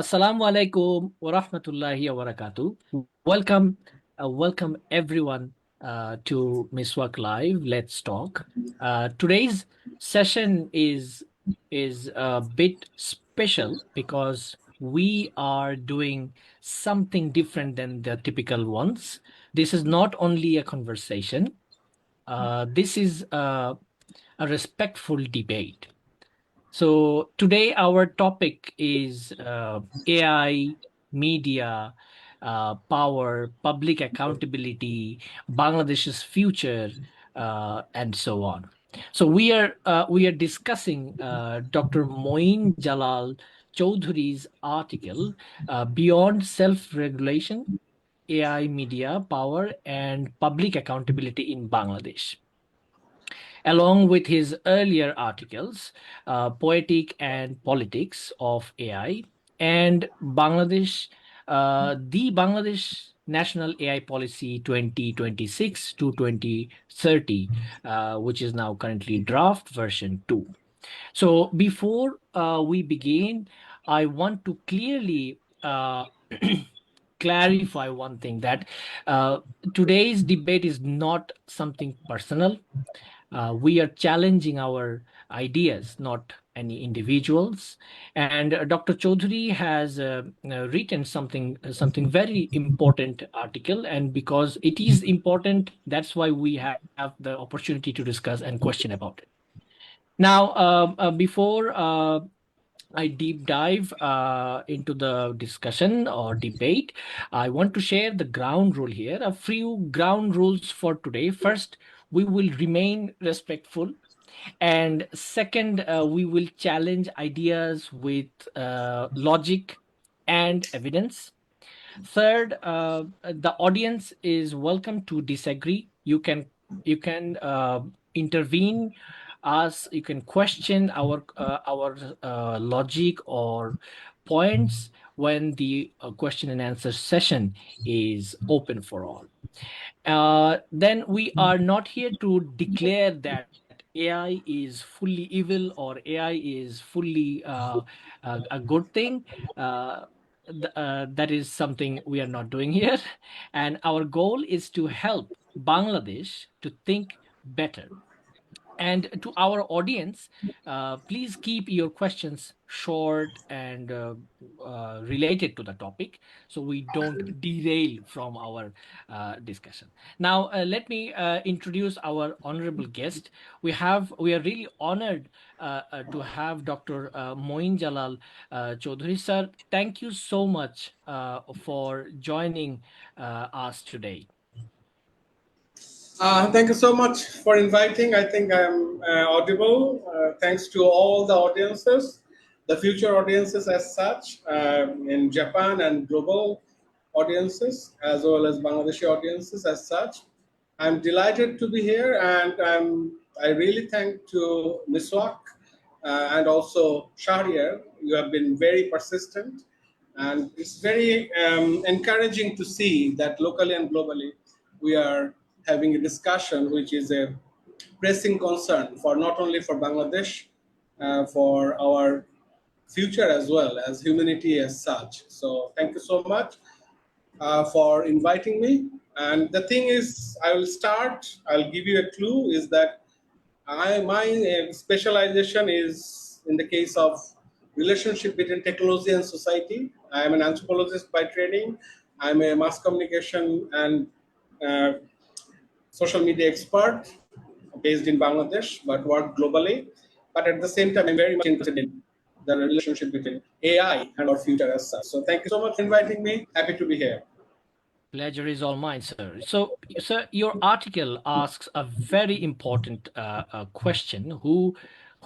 Assalamu alaikum wa rahmatullahi wa barakatuh. Welcome everyone to Miswaak Live. Let's talk. Today's session is a bit special because we are doing something different than the typical ones. This is not only a conversation. This is a respectful debate. So today our topic is AI, media, power, public accountability, Bangladesh's future, and so on. So we are discussing Dr. Moiyen Zalal Chowdhury's article, Beyond Self-Regulation, AI, Media, Power, and Public Accountability in Bangladesh, along with his earlier articles, Poetic and Politics of AI, and the Bangladesh National AI Policy 2026 to 2030, which is now currently draft version 2. So before we begin, I want to clearly clarify one thing, that today's debate is not something personal. We are challenging our ideas, not any individuals. And Dr. Chaudhary has written something very important article, and because it is important, that's why we have the opportunity to discuss and question about it. Now, before I deep dive into the discussion or debate, I want to share the ground rule here. A few ground rules for today. First, we will remain respectful. And second, we will challenge ideas with logic and evidence. Third, the audience is welcome to disagree. You can intervene us. You can question our logic or points when the question and answer session is open for all. Then we are not here to declare that AI is fully evil or AI is fully a good thing. Uh, that is something we are not doing here. And our goal is to help Bangladesh to think better. And to our audience, please keep your questions short and related to the topic, so we don't derail from our discussion. Now, let me introduce our honorable guest. We are really honored to have Dr. Moiyen Zalal Chowdhury. Sir, thank you so much for joining us today. Thank you so much for inviting. I think I'm audible. Thanks to all the audiences, the future audiences as such, in Japan and global audiences, as well as Bangladeshi audiences as such. I'm delighted to be here, and I really thank to Miswaak and also Shahriar. You have been very persistent, and it's very encouraging to see that locally and globally we are having a discussion which is a pressing concern for not only for Bangladesh, for our future as well as humanity as such. So thank you so much for inviting me. And the thing is, I'll give you a clue, is that my specialization is in the case of relationship between technology and society. I am an anthropologist by training. I'm a mass communication and uh, social media expert based in Bangladesh, but work globally. But at the same time, I'm very much interested in the relationship between AI and our future as such. So thank you so much for inviting me. Happy to be here. Pleasure is all mine, sir. So, sir, your article asks a very important question: who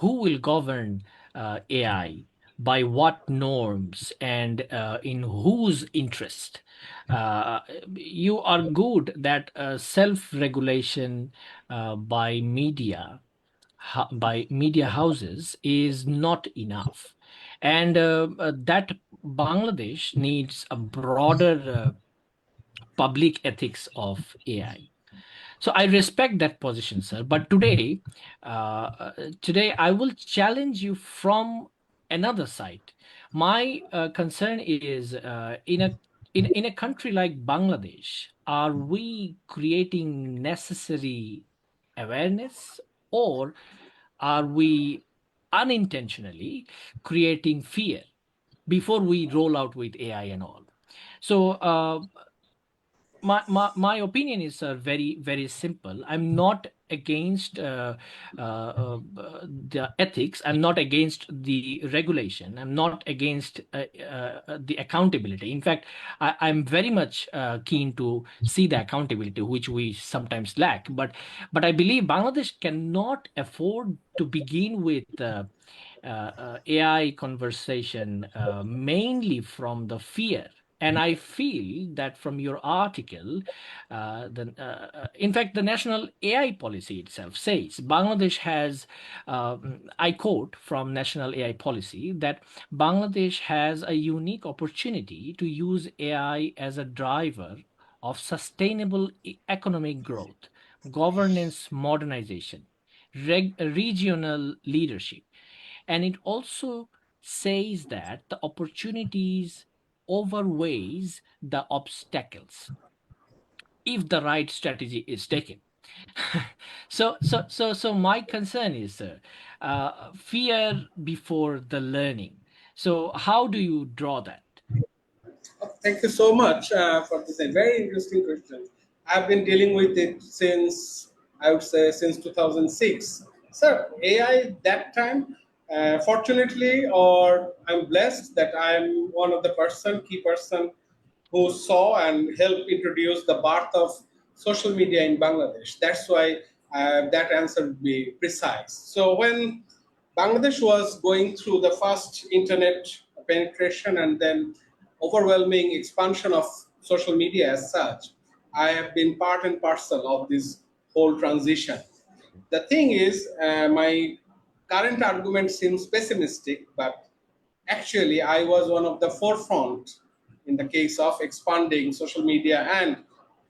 will govern AI, by what norms, and in whose interest? Uh, you are good that self-regulation by media houses is not enough, and that Bangladesh needs a broader public ethics of AI. So I respect that position, sir. But today I will challenge you from another side. My concern is in a country like Bangladesh, are we creating necessary awareness, or are we unintentionally creating fear before we roll out with AI and all? So my opinion is very simple. I'm not against the ethics. I'm not against the regulation. I'm not against the accountability. In fact, I'm very much keen to see the accountability, which we sometimes lack. But I believe Bangladesh cannot afford to begin with AI conversation mainly from the fear. And I feel that from your article, in fact, the national AI policy itself says Bangladesh has, I quote from national AI policy, that Bangladesh has a unique opportunity to use AI as a driver of sustainable economic growth, governance modernization, regional leadership. And it also says that the opportunities overweighs the obstacles if the right strategy is taken. So my concern is fear before the learning. So how do you draw that? Thank you so much for this very interesting question. I've been dealing with it since, I would say, since 2006. Sir, AI that time, fortunately, or I'm blessed that I'm one of the key person who saw and helped introduce the birth of social media in Bangladesh. That's why that answer would be precise. So when Bangladesh was going through the first internet penetration and then overwhelming expansion of social media as such, I have been part and parcel of this whole transition. The thing is, my current argument seems pessimistic, but actually, I was one of the forefront in the case of expanding social media and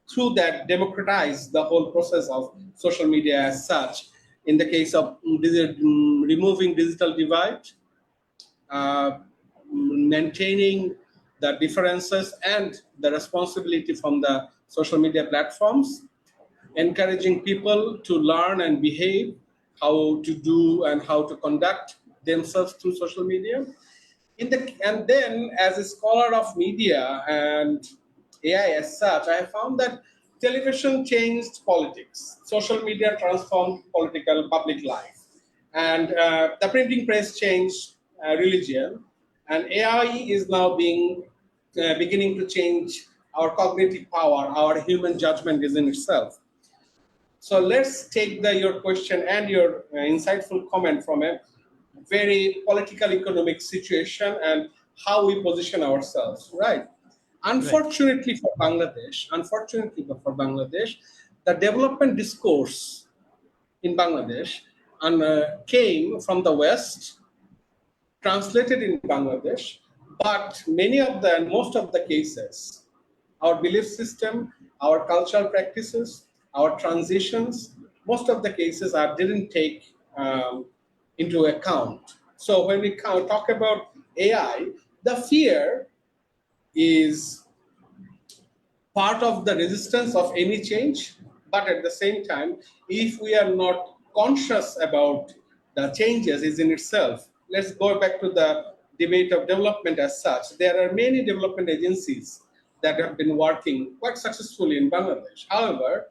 through that democratize the whole process of social media as such. In the case of removing digital divide, uh, maintaining the differences and the responsibility from the social media platforms, encouraging people to learn and behave, how to do and how to conduct themselves through social media. And then as a scholar of media and AI as such, I have found that television changed politics, social media transformed political public life, and the printing press changed religion, and AI is now beginning to change our cognitive power, our human judgment is in itself. So let's take your question and your insightful comment from a very political economic situation and how we position ourselves, right? Right. Unfortunately for Bangladesh, the development discourse in Bangladesh and came from the West, translated in Bangladesh, but most of the cases, our belief system, our cultural practices, our transitions, most of the cases didn't take into account. So when we talk about AI, the fear is part of the resistance of any change. But at the same time, if we are not conscious about the changes is in itself, let's go back to the debate of development as such. There are many development agencies that have been working quite successfully in Bangladesh. However,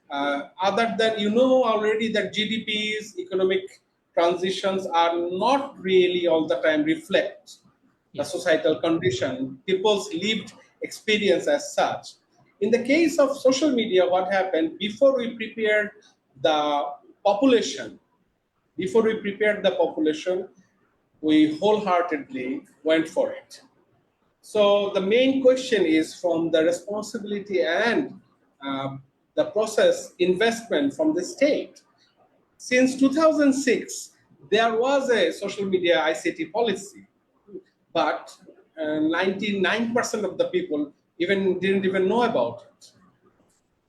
other than already that GDP's economic transitions are not really all the time reflect the Yes. societal condition, people's lived experience as such. In the case of social media, what happened before we prepared the population, we wholeheartedly went for it. So the main question is from the responsibility and the process investment from the state. Since 2006, there was a social media ICT policy, but 99% of the people even didn't even know about it.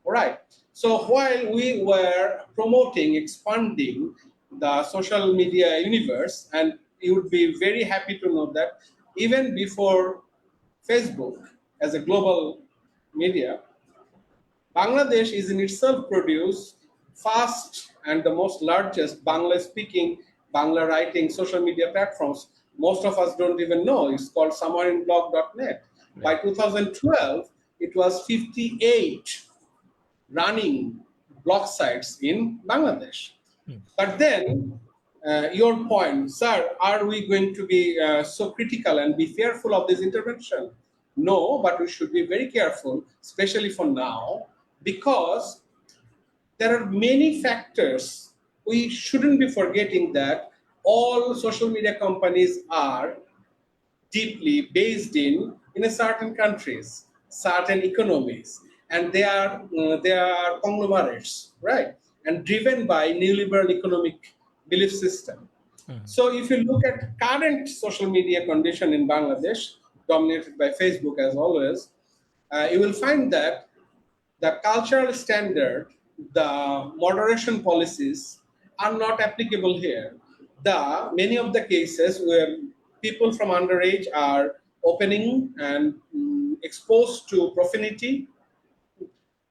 All right. So while we were promoting, expanding the social media universe, and you would be very happy to know that Even before Facebook as a global media, Bangladesh is in itself produced fast and the most largest Bangla speaking, Bangla writing social media platforms. Most of us don't even know. It's called somewhereinblog.net. By Right. 2012, it was 58 running blog sites in Bangladesh. Mm. But then, your point, sir, are we going to be so critical and be fearful of this intervention? No, but we should be very careful, especially for now, because there are many factors. We shouldn't be forgetting that all social media companies are deeply based in a certain countries, certain economies, and they are conglomerates, right? And driven by neoliberal economic belief system. Mm. So if you look at current social media condition in Bangladesh, dominated by Facebook as always, you will find that the cultural standard, the moderation policies are not applicable here. The many of the cases where people from underage are opening and exposed to profanity,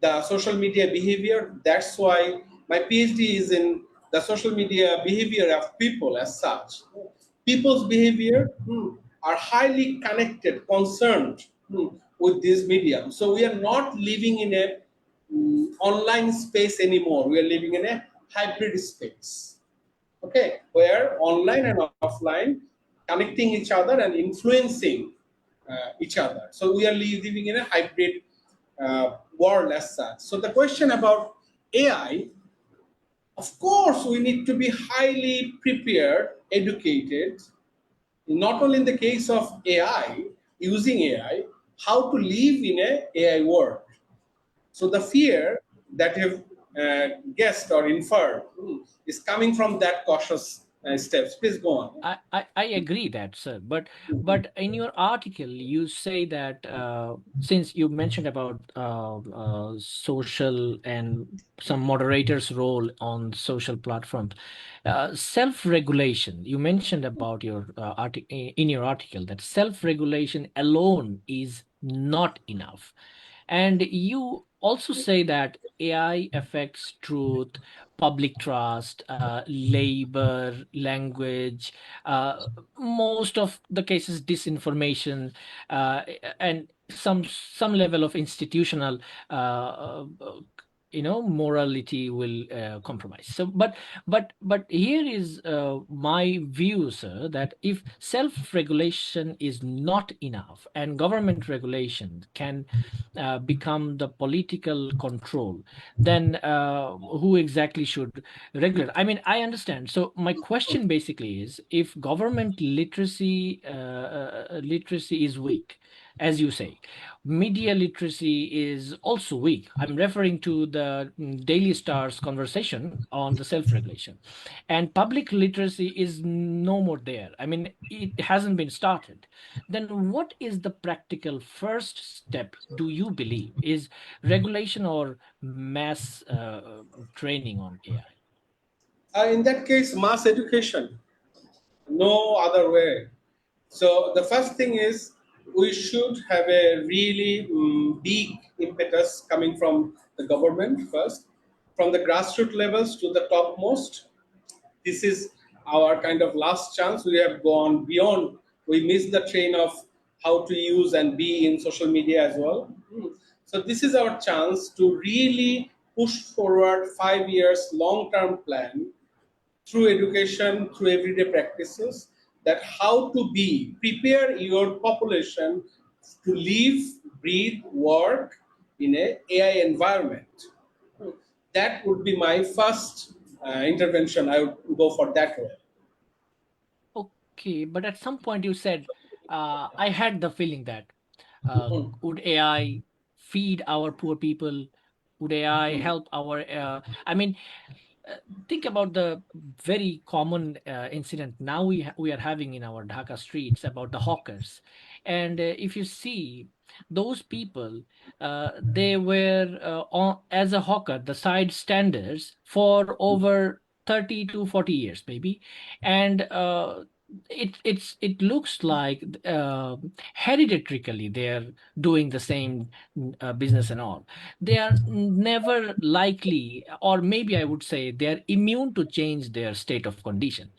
the social media behavior. That's why my PhD is in the social media behavior of people as such. People's behavior are highly connected, concerned with this medium. So we are not living in a online space anymore. We are living in a hybrid space. Okay, where online and offline connecting each other and influencing each other. So we are living in a hybrid world as such. So the question about AI, of course, we need to be highly prepared, educated, not only in the case of AI, using AI, how to live in a AI world. So the fear that you've guessed or inferred is coming from that cautious steps. Please go on. I agree that, sir. But in your article, you say that since you mentioned about social and some moderators' role on social platforms, self-regulation. You mentioned about your in your article that self-regulation alone is not enough. And you also say that AI affects truth, public trust, labor, language, uh, most of the cases disinformation, and some level of institutional morality will compromise. So but here is my view, sir, that if self-regulation is not enough and government regulation can become the political control, then who exactly should regulate? I mean, I understand. So my question basically is, if government literacy is weak, as you say, media literacy is also weak. I'm referring to the Daily Star's conversation on the self-regulation, and public literacy is no more there. I mean, it hasn't been started. Then what is the practical first step, do you believe? Is regulation or mass training on AI? In that case, mass education, no other way. So the first thing is we should have a really big impetus coming from the government first, from the grassroots levels to the topmost. This is our kind of last chance. We have gone beyond. We missed the train of how to use and be in social media as well. So this is our chance to really push forward 5 years long-term plan through education, through everyday practices, that how to be prepare your population to live, breathe, work in a AI environment. That would be my first intervention. I would go for that way. Okay, but at some point you said, I had the feeling that would AI feed our poor people? Would AI help our? I mean, uh, think about the very common incident now we are having in our Dhaka streets about the hawkers, and if you see those people, they were as a hawker, the side standers for over 30 to 40 years maybe, and it looks like hereditarily they're doing the same business and all. They are never likely, or maybe I would say they're immune to change their state of condition.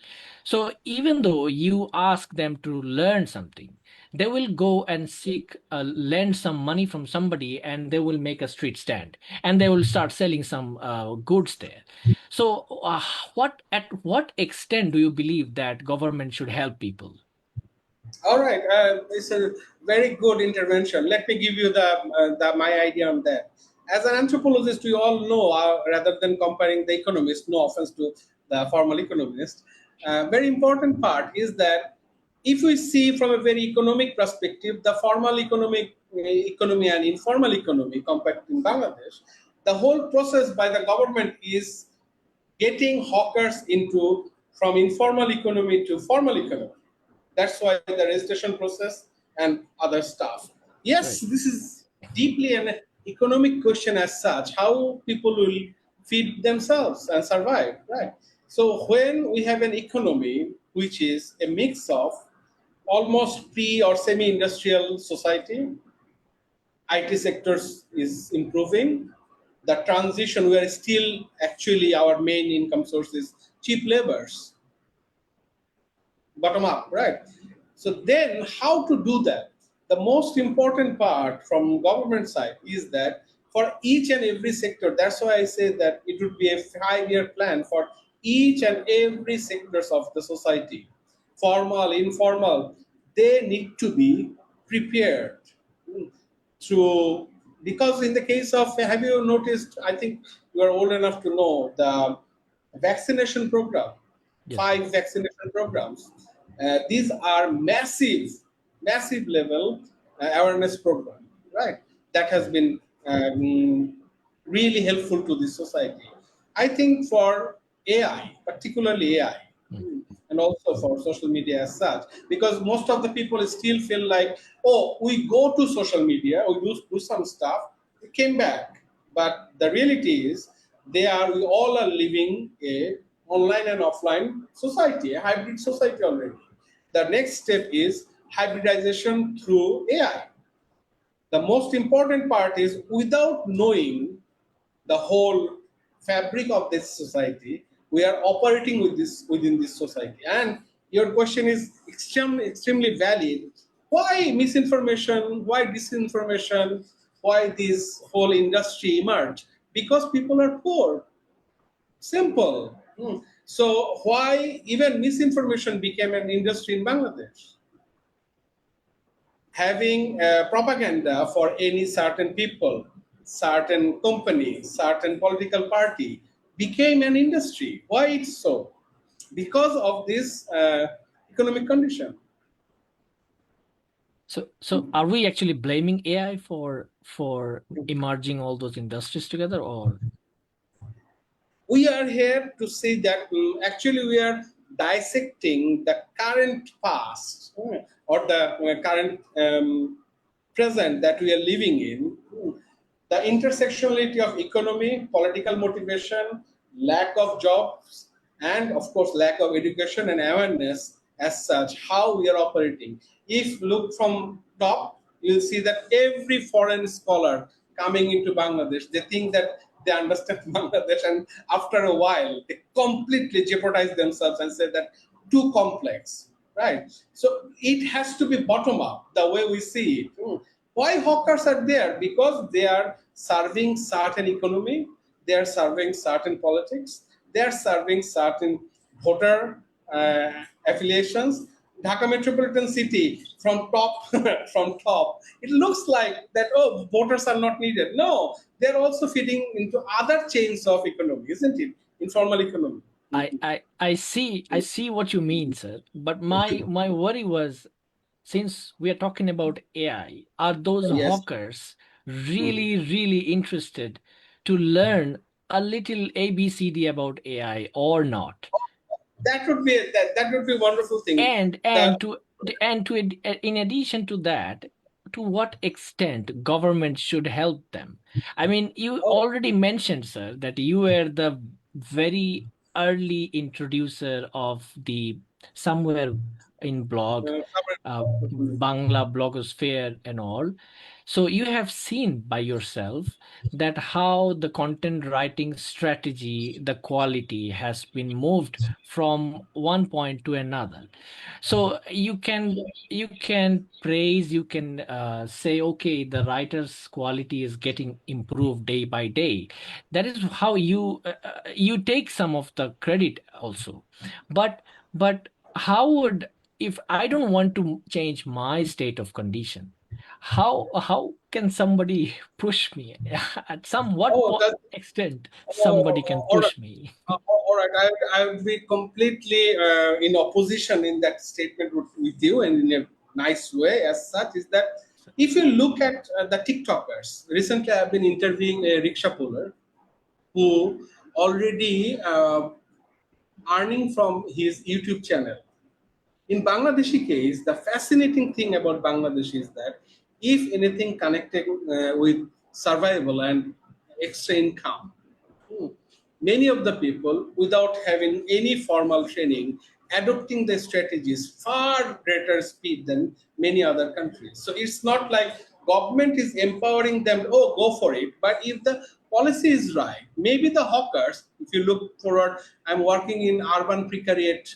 So even though you ask them to learn something, they will go and seek lend some money from somebody, and they will make a street stand, and they will start selling some goods there. So, what at what extent do you believe that government should help people? All right, it's a very good intervention. Let me give you the my idea on that. As an anthropologist, we all know, rather than comparing the economist, no offense to the formal economist, very important part is that if we see from a very economic perspective, the formal economy and informal economy compared in Bangladesh, the whole process by the government is getting hawkers into from informal economy to formal economy. That's why the registration process and other stuff. Yes, Right. this is deeply an economic question as such. How people will feed themselves and survive, right? So when we have an economy which is a mix of almost pre or semi-industrial society, IT sectors is improving. The transition, we are still actually our main income source is cheap labors, bottom up, right? So then how to do that? The most important part from government side is that for each and every sector, that's why I say that it would be a 5-year plan for each and every sectors of the society, formal, informal, they need to be prepared through, because in the case of, have you noticed, I think you are old enough to know the vaccination program, Yes, sir. 5 vaccination programs. These are massive level awareness program, right? That has Right. been really helpful to the society. I think for AI, particularly AI, Mm. and also for social media as such, because most of the people still feel like, oh, we go to social media, we do some stuff, we came back. But the reality is, we all are living a online and offline society, a hybrid society already. The next step is hybridization through AI. The most important part is without knowing the whole fabric of this society, we are operating with this within this society. And your question is extremely valid. Why misinformation? Why disinformation? Why this whole industry emerged? Because people are poor. Simple. So why even misinformation became an industry in Bangladesh? Having propaganda for any certain people, certain company, certain political party became an industry. Why it's so? Because of this economic condition. So are we actually blaming AI for emerging all those industries together, or? We are here to say that actually we are dissecting the current past or the current present that we are living in, the intersectionality of economy, political motivation, lack of jobs, and of course lack of education and awareness as such, how we are operating. If look from top, you'll see that every foreign scholar coming into Bangladesh, they think that they understand Bangladesh, and after a while, they completely jeopardize themselves and say that too complex, right? So it has to be bottom up, the way we see it. Why hawkers are there? Because they are serving certain economy, they are serving certain politics, they are serving certain voter affiliations. Dhaka metropolitan city from top from top. It looks like that, oh, voters are not needed. No, they're also feeding into other chains of economy, isn't it? Informal economy. I see what you mean, sir. But my worry was, since we are talking about AI, are those Yes. hawkers really interested to learn a little ABCD about AI or not? That would be a wonderful thing. And The and to in addition to that, to what extent government should help them? I mean, you oh, already mentioned, sir, that you were the very early introducer of the somewhere in blog, Bangla blogosphere and all. So you have seen by yourself that how the content writing strategy, the quality has been moved from one point to another. So you can praise, you can say, okay, the writer's quality is getting improved day by day. That is how you take some of the credit also. But how would, if I don't want to change my state of condition, how can somebody push me? At some what Oh, that. extent somebody can All right. push me? All right. I would be completely in opposition in that statement with you, and in a nice way. As such, is that if you look at the TikTokers, recently I've been interviewing a rickshaw puller who already earning from his YouTube channel. In Bangladeshi case, the fascinating thing about Bangladesh is that if anything connected with survival and extra income, many of the people, without having any formal training, adopting the strategies far greater speed than many other countries. So it's not like government is empowering them, oh, go for it. But if the policy is right, maybe the hawkers, if you look forward, I'm working in urban precariat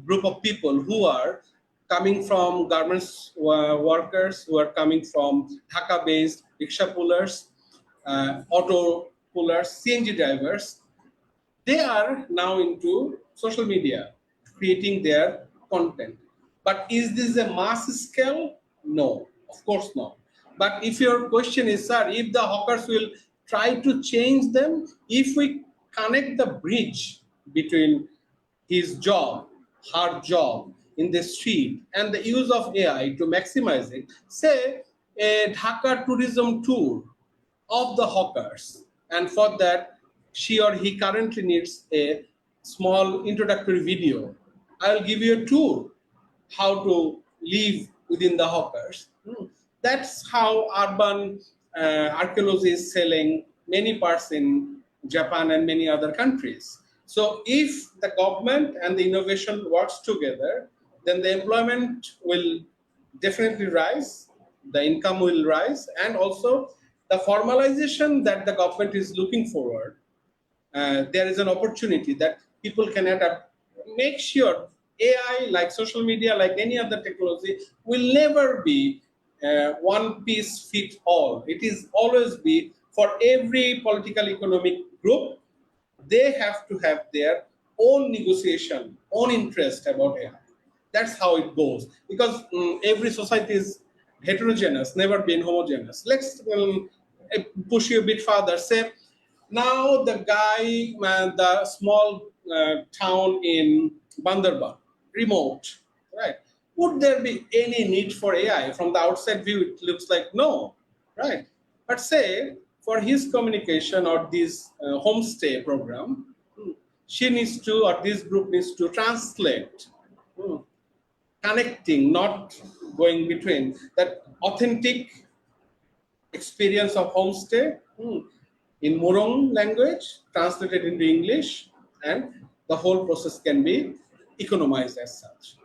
group of people who are coming from garments workers, who are coming from Dhaka-based rickshaw pullers, auto pullers, CNG drivers. They are now into social media, creating their content. But is this a mass scale? No, of course not. But if your question is, sir, if the hawkers will try to change them, if we connect the bridge between his job, her job in the street, and the use of AI to maximize it, say a Dhaka tourism tour of the hawkers, and for that she or he currently needs a small introductory video. I'll give you a tour how to live within the hawkers. That's how urban archaeology is selling many parts in Japan and many other countries. So if the government and the innovation works together, then the employment will definitely rise, the income will rise, and also the formalization that the government is looking forward, there is an opportunity that people can adapt. Make sure AI, like social media, like any other technology, will never be one piece fit all. It is always be for every political economic group. They have to have their own negotiation, own interest about AI. That's how it goes. Because every society is heterogeneous, never been homogeneous. Let's push you a bit further. Say, now the guy, the small town in Bandarban, remote, right? Would there be any need for AI? From the outside view, it looks like no, right? But say for his communication or this homestay program, she needs to, or this group needs to translate, hmm, connecting, not going between that authentic experience of homestay in Murung language, translated into English, and the whole process can be economized as such.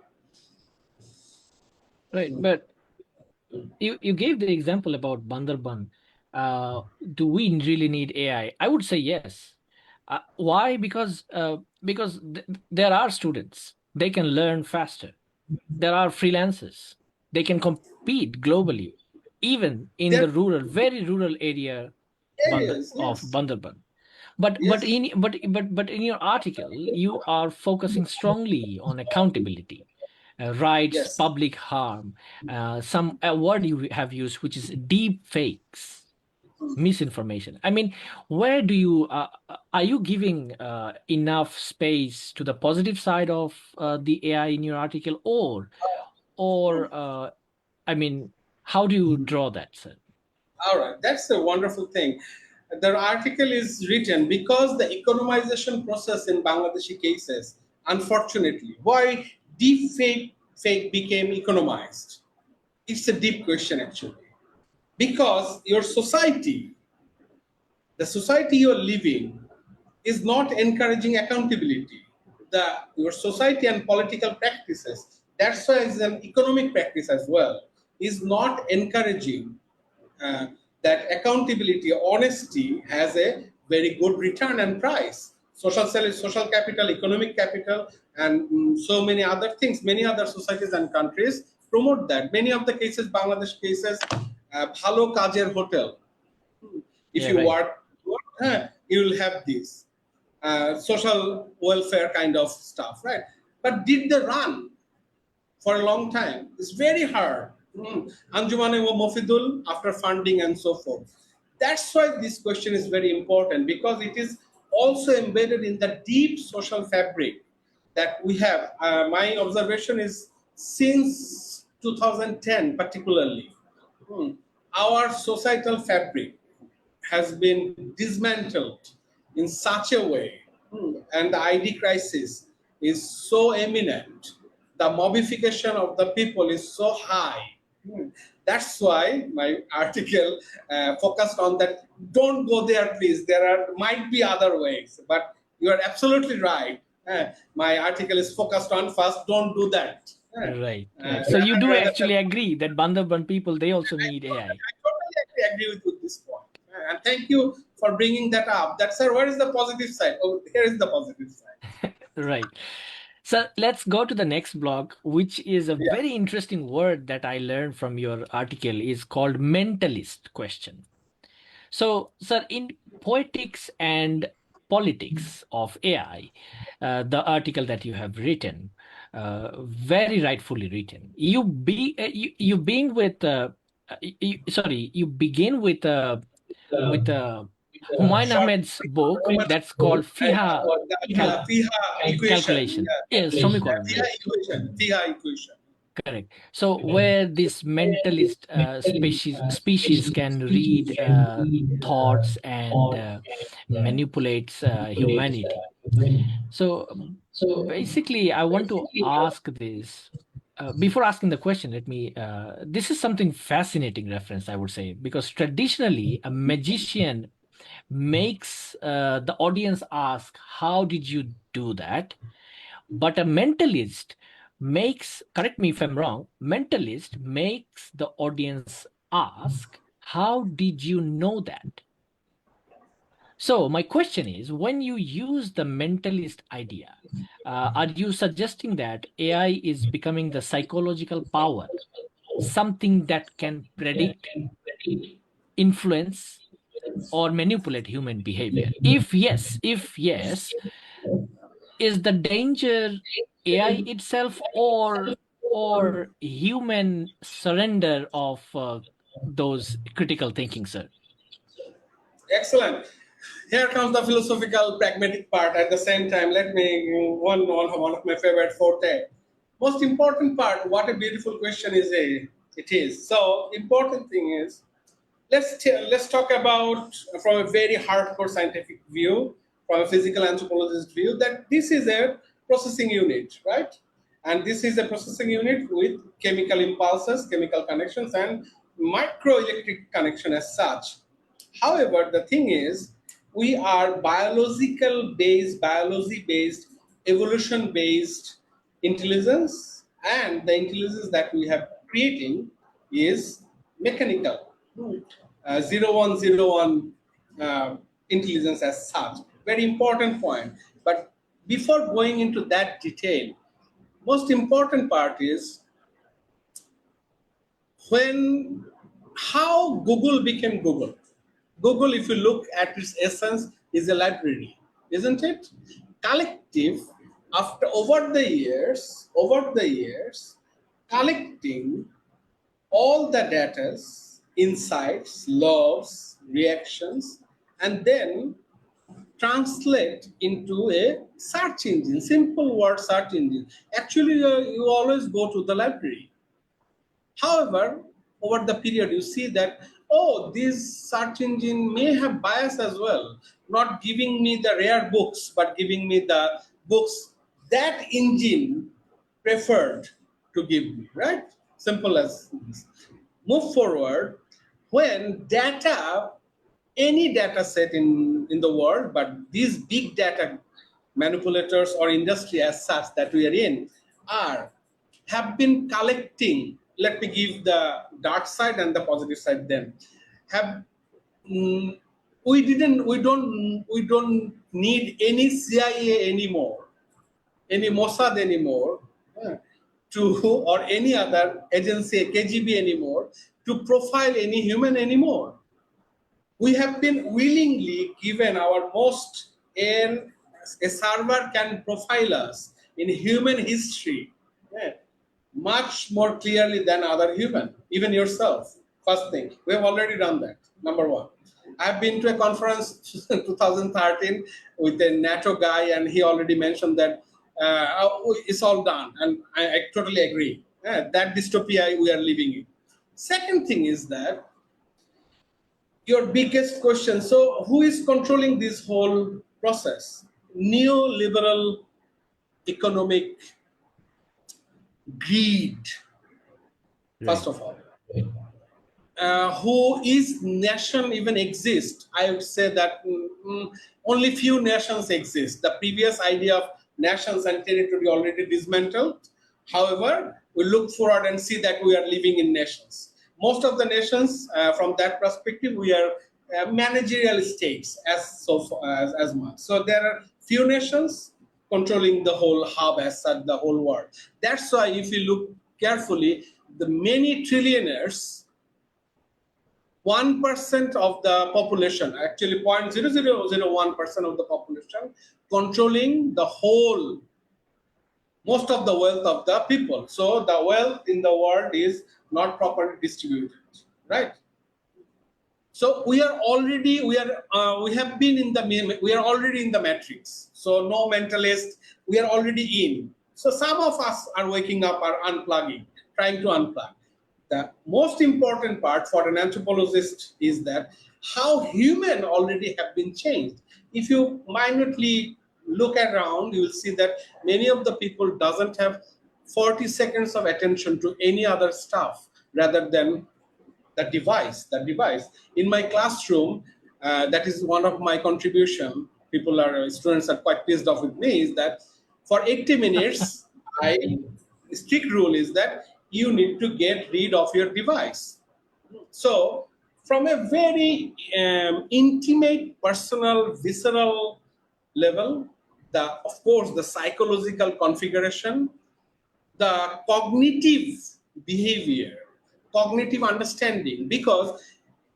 Right, but you gave the example about Bandarban. Do we really need AI? I would say yes. Why? Because there are students. They can learn faster. There are freelancers. They can compete globally, even in There the rural, very rural area areas, of yes, Bandarban. yes, But in your article, you are focusing strongly on accountability, rights, yes. public harm, some a word you have used, which is deep fakes, misinformation. I mean, where do you are you giving enough space to the positive side of the AI in your article, or I mean, how do you draw that, sir? All right, that's a wonderful thing. The article is written because the economization process in Bangladeshi cases, unfortunately, why deep fake became economized. It's a deep question actually. Because your society, the society you're living, is not encouraging accountability. your society and political practices. That's why it's an economic practice as well. Is not encouraging uh, that accountability, honesty has a very good return and price. Social capital, economic capital, and so many other things. Many other societies and countries promote that. Many of the cases, Bangladesh cases, bhalo kajer hotel. If Yeah, you right. work, you will have this social welfare kind of stuff, right? But did they run for a long time? It's very hard. Anjumane wa Mofidul after funding and so forth. That's why this question is very important, because it is also embedded in the deep social fabric that we have. My observation is since 2010, particularly, our societal fabric has been dismantled in such a way, and the ID crisis is so eminent. The mobbification of the people is so high. That's why my article focused on that. Don't go there, please. There might be other ways, but you are absolutely right. My article is focused on first. Don't do that. Right, right. So you do actually agree that Bandhaban people, they also need AI. I totally agree with this point. And thank you for bringing that up. That, sir, where is the positive side? Oh, here is the positive side. Right. So let's go to the next block, which is a Yeah. very interesting word that I learned from your article is called mentalist question. So, sir, in Poetics and Politics of AI, the article that you have written, very rightfully written, you being with sorry, you begin with Humayun Ahmed's book that's called Fiha Fiha equation. calculation. Yeah. Yes, Samikoran, Fiha right? equation. Fiha equation. Correct. So where this mentalist species can read thoughts and manipulates humanity. So basically, I want to ask this. Before asking the question, let me. This is something fascinating reference, I would say, because traditionally a magician makes the audience ask, "How did you do that?" But a mentalist makes, correct me if I'm wrong, mentalist makes the audience ask, how did you know that? So my question is, when you use the mentalist idea, are you suggesting that AI is becoming the psychological power, something that can predict, influence, or manipulate human behavior? If yes, is the danger AI itself or human surrender of those critical thinking, sir? Excellent. Here comes the philosophical, pragmatic part. At the same time, let me one of my favorite forte. Most important part. What a beautiful question is a. It is so important thing is let's talk about from a very hardcore scientific view, from a physical anthropologist view, that this is a processing unit, right? And this is a processing unit with chemical impulses, chemical connections, and microelectric connection as such. However, the thing is, we are biology based, evolution based intelligence, and the intelligence that we have creating is mechanical. 0101 intelligence as such. Very important point. But before going into that detail, most important part is when how Google became Google. Google, if you look at its essence, is a library, isn't it? Collective, after over the years, collecting all the data, insights, loves, reactions, and then translate into a search engine, simple word search engine. Actually, you always go to the library. However, over the period, you see that, oh, this search engine may have bias as well, not giving me the rare books, but giving me the books that engine preferred to give me, right? Simple as this. Move forward, when data, any data set in the world, but these big data manipulators or industry as such that we are in have been collecting. Let me give the dark side and the positive side then. Have mm, we don't need any CIA anymore, any Mossad anymore, to or any other agency, KGB anymore, to profile any human anymore. We have been willingly given our most, and a server can profile us in human history, much more clearly than other human, even yourself. First thing, we have already done that. Number one, I've been to a conference in 2013 with a NATO guy, and he already mentioned that it's all done, and I totally agree. That dystopia we are living in. Second thing is that your biggest question. So, who is controlling this whole process? Neoliberal economic greed, first Right. of all. Who is nation even exist? I would say that only few nations exist. The previous idea of nations and territory already dismantled. However, we look forward and see that we are living in nations. Most of the nations, from that perspective, we are managerial states as much. So there are few nations controlling the whole hub as such, the whole world. That's why if you look carefully, the many trillionaires, 1% of the population, actually 0.0001% of the population, controlling the whole, most of the wealth of the people. So the wealth in the world is not properly distributed, right? So we have been in the, we are already in the matrix. So no mentalist, we are already in. So some of us are waking up, are unplugging, trying to unplug. The most important part for an anthropologist is that how human already have been changed. If you minutely look around, you will see that many of the people doesn't have 40 seconds of attention to any other stuff rather than the device in my classroom. That is one of my contribution. Students are quite pissed off with me, is that for 80 minutes I strict rule is that you need to get rid of your device. So from a very intimate, personal, visceral level, the of course the psychological configuration, the cognitive behavior, cognitive understanding. Because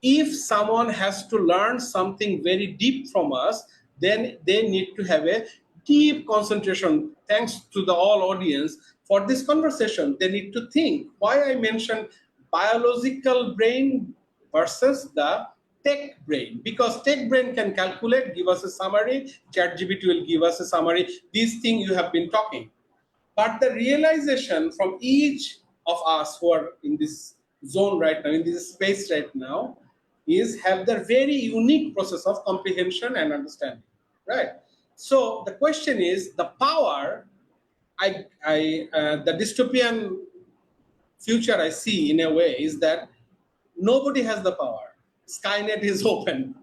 if someone has to learn something very deep from us, then they need to have a deep concentration. Thanks to the all audience for this conversation, they need to think why I mentioned biological brain versus the tech brain. Because tech brain can calculate, give us a summary, ChatGPT will give us a summary, these things you have been talking. But the realization from each of us who are in this zone right now, in this space right now, is have their very unique process of comprehension and understanding, right? So the question is the power. The dystopian future I see in a way is that nobody has the power. Skynet is open.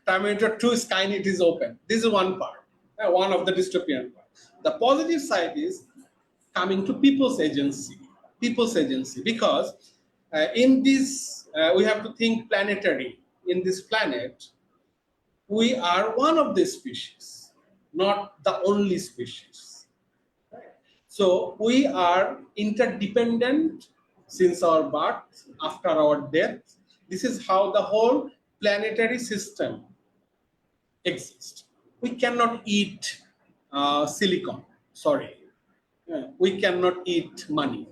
Terminator 2 Skynet is open. This is one part, one of the dystopian part. The positive side is coming to people's agency. People's agency, because in this, we have to think planetary. In this planet, we are one of the species, not the only species. So we are interdependent since our birth, after our death. This is how the whole planetary system exists. We cannot eat silicon. Sorry, we cannot eat money.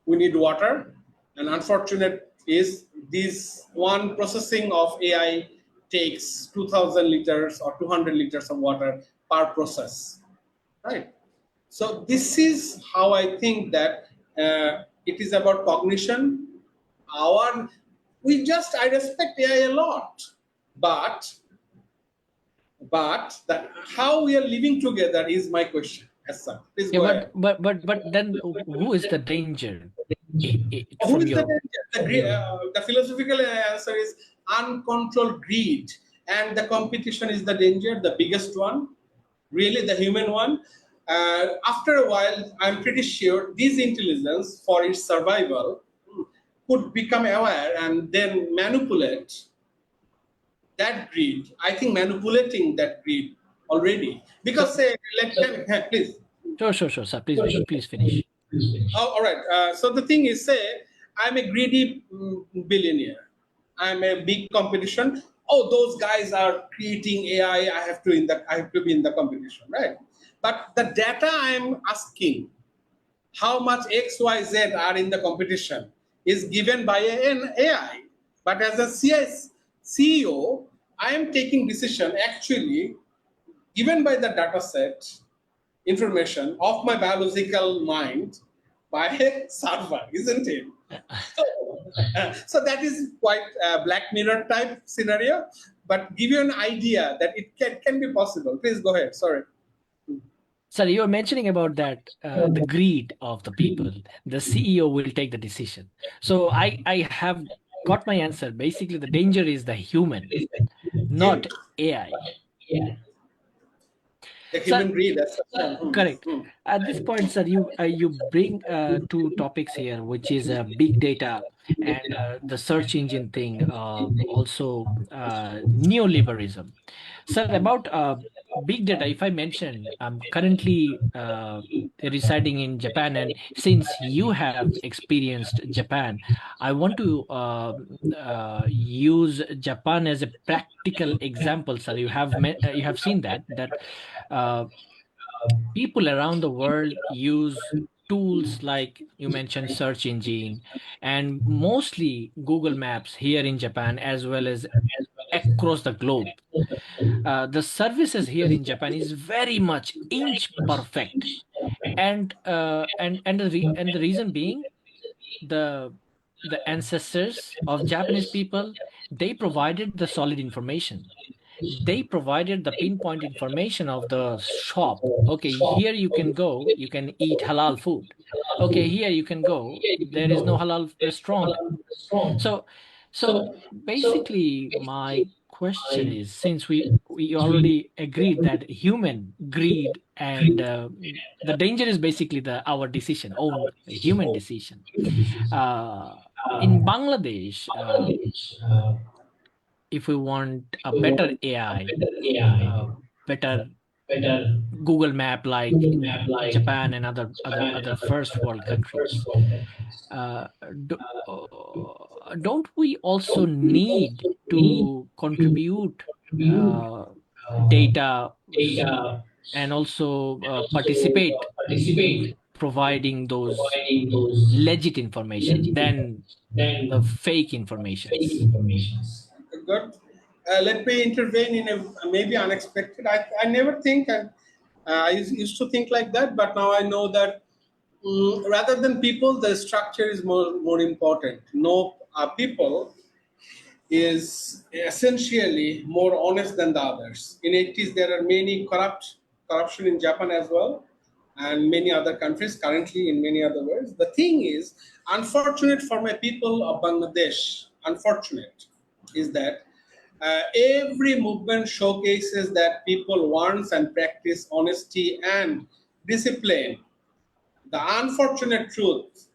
We need water, and unfortunate is this one processing of AI takes 2,000 liters or 200 liters of water per process, right? So this is how I think that it is about cognition. Our I respect AI a lot, but how we are living together is my question. As such, please Yeah, go ahead. but then who is the danger Who from is the your danger? The philosophical answer is uncontrolled greed, and the competition is the danger, the biggest one. really the human one. After a while, I'm pretty sure this intelligence, for its survival, could become aware and then manipulate that greed. I think manipulating that greed already. Because So, say, please. sure, sir. Please finish. Oh, all right. So the thing is, say, I'm a greedy billionaire. I'm a big competition. Oh, those guys are creating AI. I have to be in the competition, right? But the data I'm asking, how much X, Y, Z are in the competition, is given by an AI. But as a CEO, I am taking decision actually given by the data set information of my biological mind by a server, isn't it? So, so that is quite a Black Mirror type scenario, but give you an idea that it can be possible. Please go ahead. Sorry. Sir, you were mentioning about that the greed of the people. The CEO will take the decision. So I have got my answer. Basically, the danger is the human, not AI. The Sir, human greed. That's correct. At this point, sir, you bring two topics here, which is big data and the search engine thing, also neoliberalism. Sir, about big data, if I mention, I'm currently residing in Japan, and since you have experienced Japan, I want to use Japan as a practical example, sir. You have seen that. Uh, People around the world use tools like you mentioned search engine and mostly Google Maps here in Japan as well as across the globe. The services here in Japan is very much inch perfect, and the reason being the the ancestors of Japanese people, they provided the solid information. They provided the pinpoint information of the shop. Okay, here you can go, you can eat halal food. Okay, here you can go, there is no halal restaurant. So, so basically, my question is, since we already agreed that human greed and the danger is basically the our decision, own human decision. Uh, in Bangladesh, if we want a better AI, uh, better Google Map like in Japan and other first world countries. Uh, do, don't we also need to contribute uh, data and also participate in providing those legit information than the fake informations? Good. Let me intervene in a maybe unexpected. I never think, and I used to think like that, but now I know that rather than people, the structure is more important. No, people is essentially more honest than the others. In 80s, there are many corruption in Japan as well, and many other countries currently in many other ways. The thing is, unfortunate for my people of Bangladesh, unfortunate is that every movement showcases that people want and practice honesty and discipline. The unfortunate truth,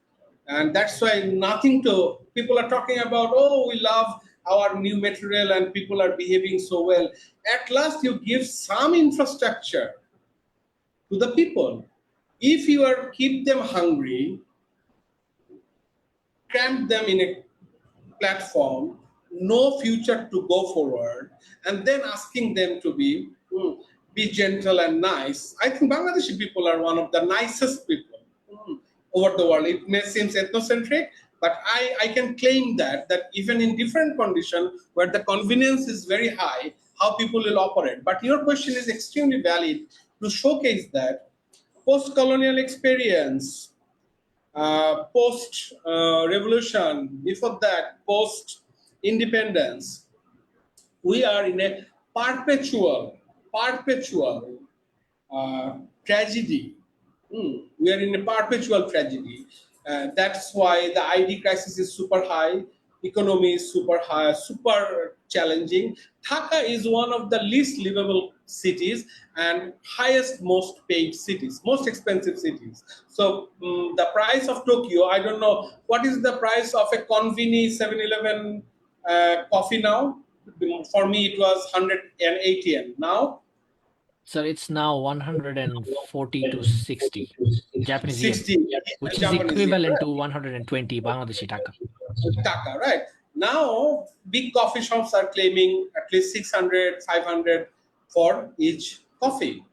and that's why nothing to people are talking about, oh, we love our new material and people are behaving so well. At last you give some infrastructure to the people. If you are keep them hungry, cramp them in a platform, no future to go forward, and then asking them to be gentle and nice. I think Bangladeshi people are one of the nicest people over the world. It may seem ethnocentric, but I can claim that even in different conditions where the convenience is very high, how people will operate. But your question is extremely valid to showcase that post-colonial experience, post revolution, before that, post independence, we are in a perpetual tragedy. We are in a perpetual tragedy. That's why the ID crisis is super high, economy is super high, super challenging. Dhaka is one of the least livable cities and highest most paid cities, most expensive cities. So the price of Tokyo, I don't know what is the price of a conveni 7-Eleven coffee now. For me it was 180 yen. Now So it's now 140 to 60 Japanese yen, 60 which is Japanese yen, equivalent right? to 120 Bangladeshi taka. Taka, right? Now, big coffee shops are claiming at least 600, 500 for each coffee.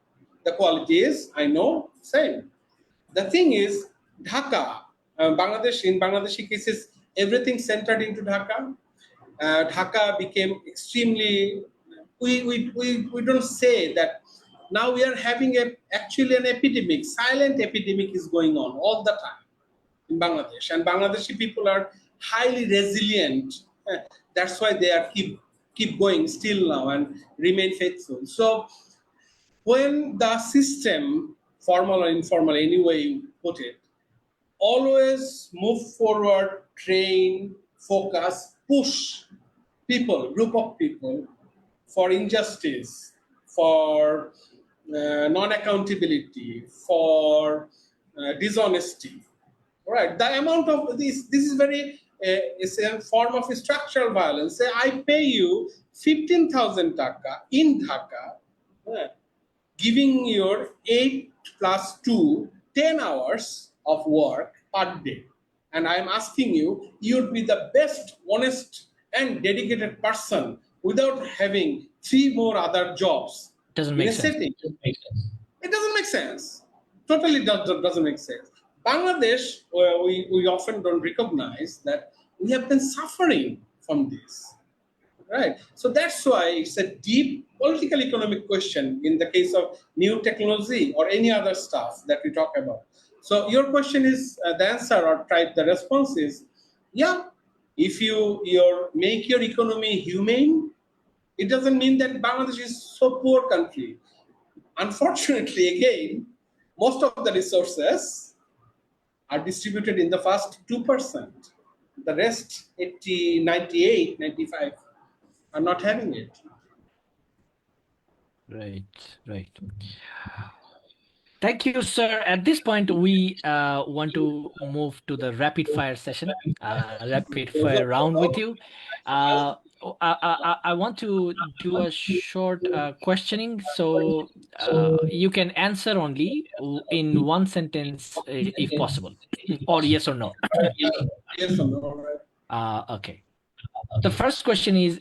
The quality is, I know, same. The thing is, Dhaka, in Bangladeshi cases, everything centered into Dhaka. Dhaka became extremely, we don't say that now we are having actually an epidemic, silent epidemic is going on all the time in Bangladesh, and Bangladeshi people are highly resilient. That's why they are keep going still now and remain faithful. So when the system, formal or informal, any way you put it, always move forward, train, focus, push people, group of people for injustice, for non-accountability, for dishonesty. Right. The amount of this is very is a form of structural violence. Say I pay you 15,000 taka in Dhaka, uh, giving your 8 plus 2, 10 hours of work per day. And I'm asking you, you'd be the best, honest, and dedicated person without having 3 more other jobs Doesn't in make a sense. setting. It doesn't make sense. Totally doesn't make sense. Bangladesh, we often don't recognize that we have been suffering from this. Right. So that's why it's a deep political economic question in the case of new technology or any other stuff that we talk about. So your question is the answer or type the response is, yeah, if you make your economy humane, it doesn't mean that Bangladesh is so poor country. Unfortunately, again, most of the resources are distributed in the first 2%. The rest, 80, 98, 95, are not having it. Right, right. Thank you, sir. At this point, we want to move to the rapid fire session, rapid fire round with you. I want to do a short questioning, so you can answer only in one sentence if possible, or yes or no. Yes or no? All right. Okay. The first question is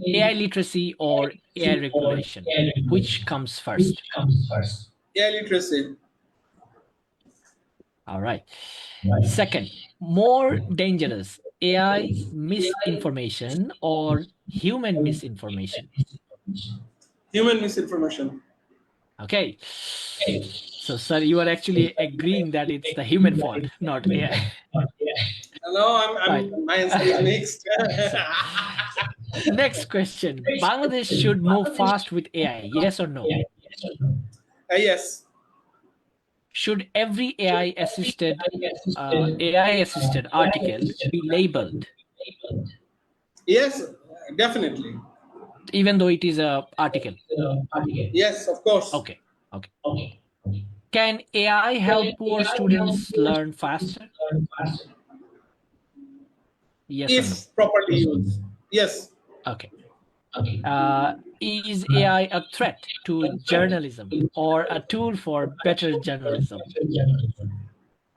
AI literacy or AI regulation? Which comes first? Yeah, literacy. All right. Second, more dangerous, AI misinformation or human misinformation? Human misinformation. Okay. So, sir, you are actually agreeing that it's the human fault, not AI. No, Right. my answer is mixed. So, next question. Bangladesh should move fast with AI, yes or no? Yes. Should every AI assisted article be labeled, Yes, definitely. even though it is a article? Yes, of course. Okay. Okay. Can AI help poor students learn faster? Yes or no? If properly used. Yes. Okay. Is AI a threat to journalism or a tool for better journalism?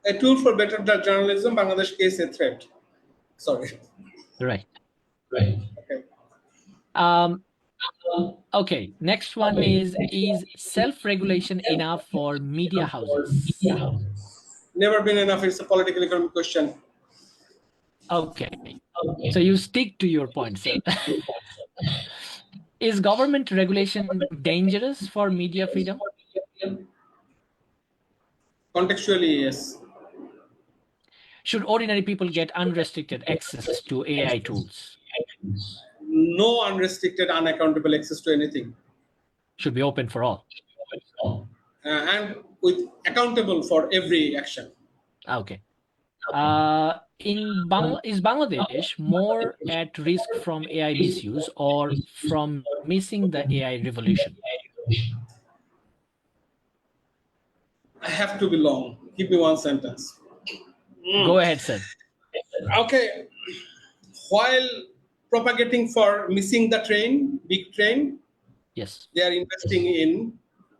A tool for better journalism, Bangladesh case a threat. Sorry. Right. Okay. Um, okay. Next one is self-regulation enough for media houses? Never been enough. It's a political economic question. Okay. So you stick to your point, sir. Is government regulation dangerous for media freedom? Contextually, yes. Should ordinary people get unrestricted access to AI tools? No unrestricted, unaccountable access to anything. Should be open for all. And with accountable for every action. Okay. Is Bangladesh more at risk from AI misuse or from missing the AI revolution? I have to be long. Give me one sentence. Go ahead, sir. Okay. While propagating for missing the train, big train, Yes. they are investing in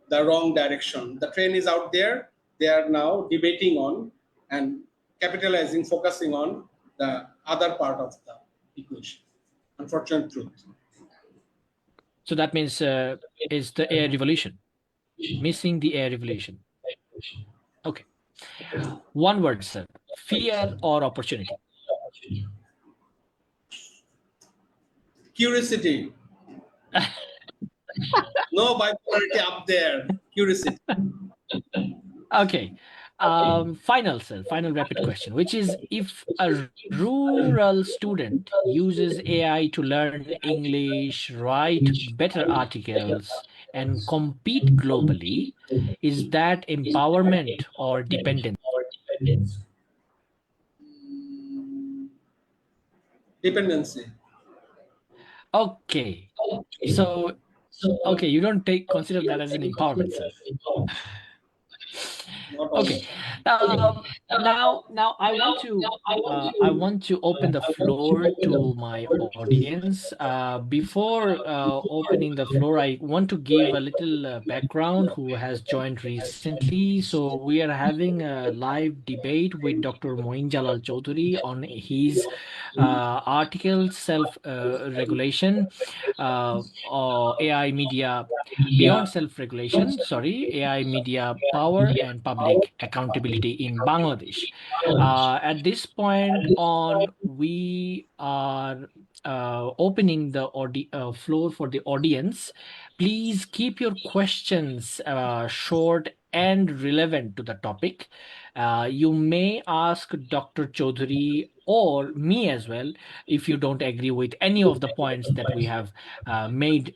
the wrong direction. The train is out there. They are now debating on and capitalizing, focusing on the other part of the equation. Unfortunate truth. So that means is the air revolution, missing the air revolution. Okay. One word, sir. Fear or opportunity? Curiosity. No bipolarity up there. Curiosity. Okay. Final, sir. Final rapid question, which is if a rural student uses AI to learn English, write better articles, and compete globally, is that empowerment or dependence? Dependency. Okay. So, okay, you don't take consider that as an empowerment, sir. Not Okay. always. Now I want to open the floor to my audience. Before opening the floor, I want to give a little background who has joined recently. So we are having a live debate with Dr. Moiyen Zalal Chowdhury on his article self regulation, AI media beyond self-regulation, sorry, AI media power and public accountability in Bangladesh. At this point on, we are opening the floor for the audience. Please keep your questions short and relevant to the topic. You may ask Dr. Chaudhary or me as well if you don't agree with any of the points that we have made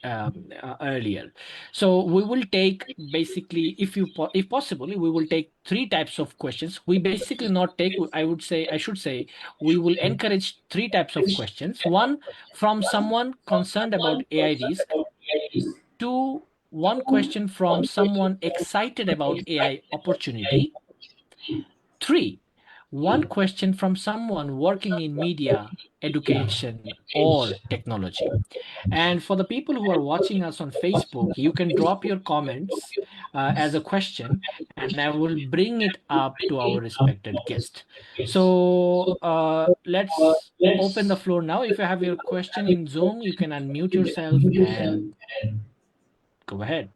earlier. So we will take basically, if possible, we will take three types of questions. We basically not take. I should say, we will encourage three types of questions. One from someone concerned about AI risk. Two, one question from someone excited about AI opportunity. Three, one question from someone working in media, education, or technology. And for the people who are watching us on Facebook, you can drop your comments as a question, and I will bring it up to our respected guest. So let's open the floor now. If you have your question in Zoom, you can unmute yourself and go ahead.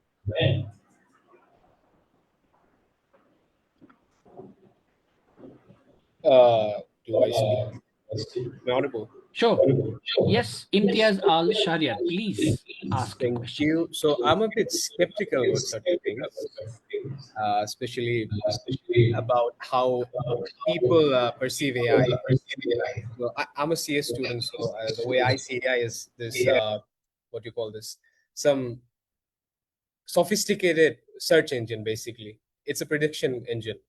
Do I speak? Am I audible? Sure. Yes, Imtiaz Al Shariat, please ask your Thank question. you. So I'm a bit skeptical about certain things, especially about how people perceive AI. So I'm a CS student, so the way I see AI is this, what do you call this? Some sophisticated search engine, basically. It's a prediction engine.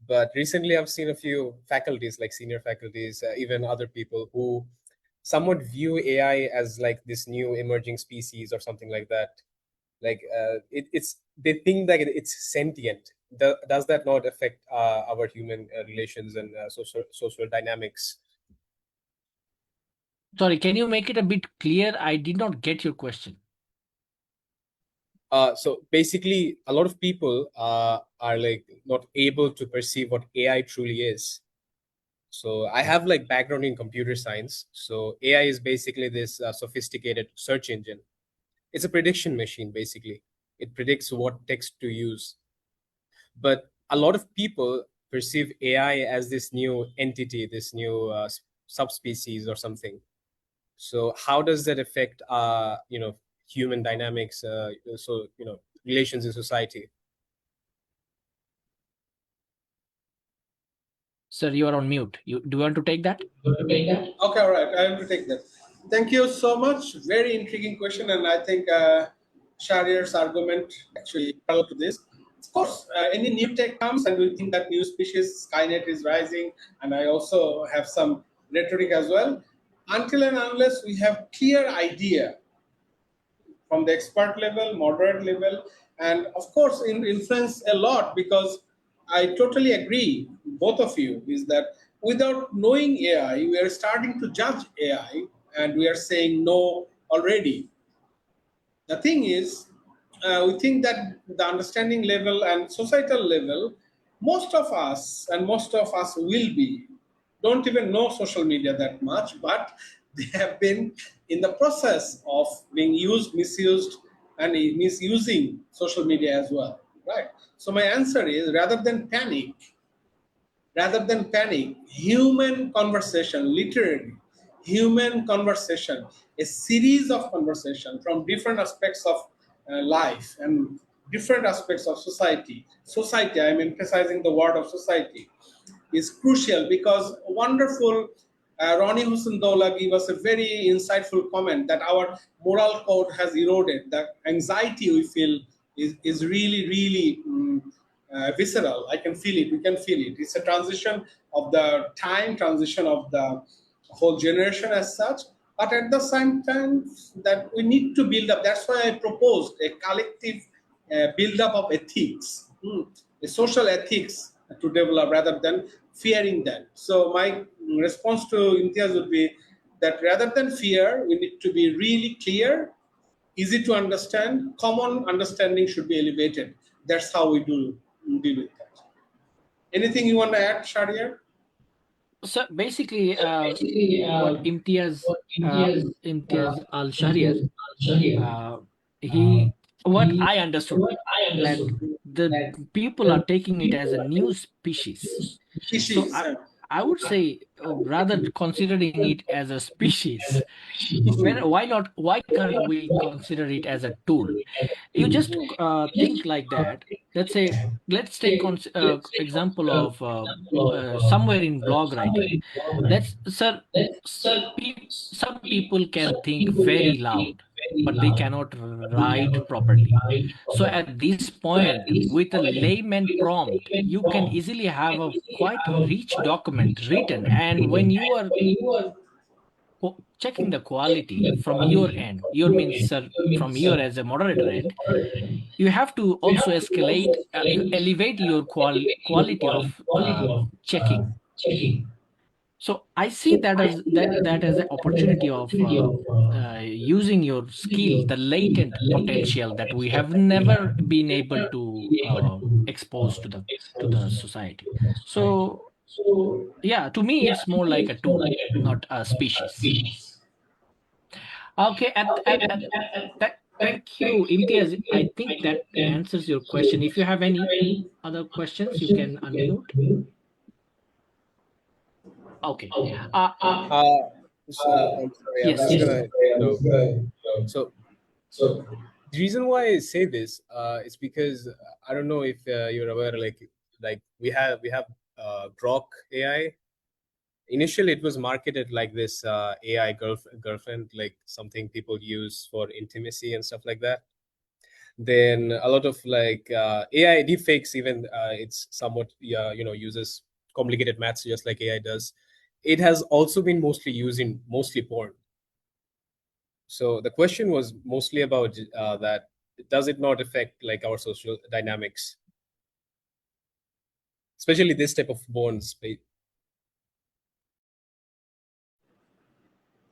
But recently, I've seen a few faculties, like senior faculties, even other people who somewhat view AI as like this new emerging species or something like that. Like it's they think that it's sentient. Does that not affect our human relations and social dynamics? Sorry, can you make it a bit clear? I did not get your question. So basically, a lot of people are like not able to perceive what AI truly is. So I have like background in computer science. So AI is basically this sophisticated search engine. It's a prediction machine, basically. It predicts what text to use. But a lot of people perceive AI as this new entity, this new subspecies or something. So how does that affect, human dynamics? Relations in society. Sir, you are on mute. Do you want to take that? Okay, all right. I will take that. Thank you so much. Very intriguing question, and I think Shariar's argument actually parallel to this. Of course, any new tech comes, and we think that new species Skynet is rising, and I also have some rhetoric as well. Until and unless we have clear idea from the expert level, moderate level, and of course influence a lot, because I totally agree, both of you, is that without knowing AI, we are starting to judge AI and we are saying no already. The thing is, we think that the understanding level and societal level, most of us will be, don't even know social media that much, but they have been in the process of being used, misused, and misusing social media as well, right? So my answer is, rather than panic, human conversation, literally, human conversation, a series of conversation from different aspects of life and different aspects of society. Society, I'm emphasizing the word of society, is crucial, because wonderful Ronnie Hussein Dola gave us a very insightful comment that our moral code has eroded. The anxiety we feel is really, really visceral. I can feel it. We can feel it. It's a transition of the time, transition of the whole generation as such. But at the same time, that we need to build up. That's why I proposed a collective build up of ethics, a social ethics to develop rather than fearing that. So my response to Imtiaz would be that rather than fear, we need to be really clear, easy to understand, common understanding should be elevated. That's how we deal with that. Anything you want to add, Shahriar? So basically, what Imtiaz Al Shahriar, uh, he what I understood, that the people are taking it as a new species. So Species. I would say, rather considering it as a species, why can't we consider it as a tool? You just think like that. Let's say, let's take example of somewhere in blog writing. Let's sir some people can think very loud, but they cannot write properly. So at this point, with a layman prompt, you can easily have a quite rich document written, and when you are checking the quality from your end, your means, sir, from your as a moderator end, you have to also escalate, elevate your quality of checking. So I see that as an opportunity of using your skill, the latent potential that we have never been able to expose to the society. So yeah, to me it's more like a tool, not a species. Okay, thank you, Imtiaz. I think that answers your question. If you have any other questions, you can unmute. Okay. Uh, I'm sorry, I was yes, just yes. gonna, so the reason why I say this is because I don't know if you're aware, like we have Grok AI. Initially, it was marketed like this AI girlfriend, like something people use for intimacy and stuff like that. Then a lot of like AI deepfakes, even it's somewhat uses complicated maths just like AI does. It has also been mostly used in mostly porn. So the question was mostly about that. Does it not affect like our social dynamics, especially this type of bonds?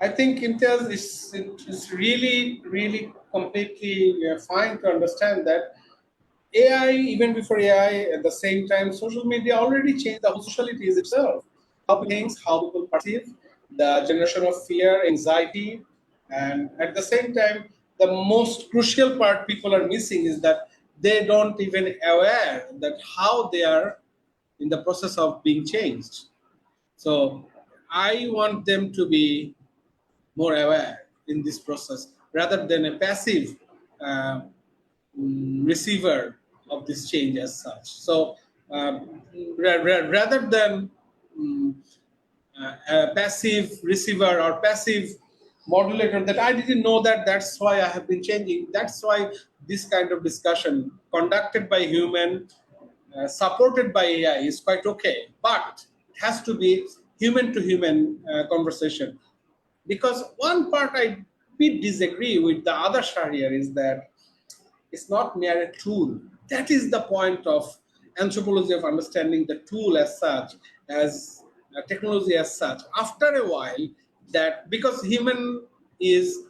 I think Imtiaz is really, really completely fine to understand that AI, even before AI, at the same time, social media already changed the whole socialities itself. How people think, how people perceive, the generation of fear, anxiety, and at the same time, the most crucial part people are missing is that they don't even aware that how they are in the process of being changed. So I want them to be more aware in this process rather than a passive uh, receiver of this change as such. So rather than um, a passive receiver or passive modulator, that I didn't know that, that's why I have been changing. That's why this kind of discussion conducted by human, supported by AI is quite okay, but it has to be human to human conversation. Because one part I bit disagree with the other Sharia is that it's not mere a tool. That is the point of anthropology, of understanding the tool as such, as technology as such. After a while, that because human is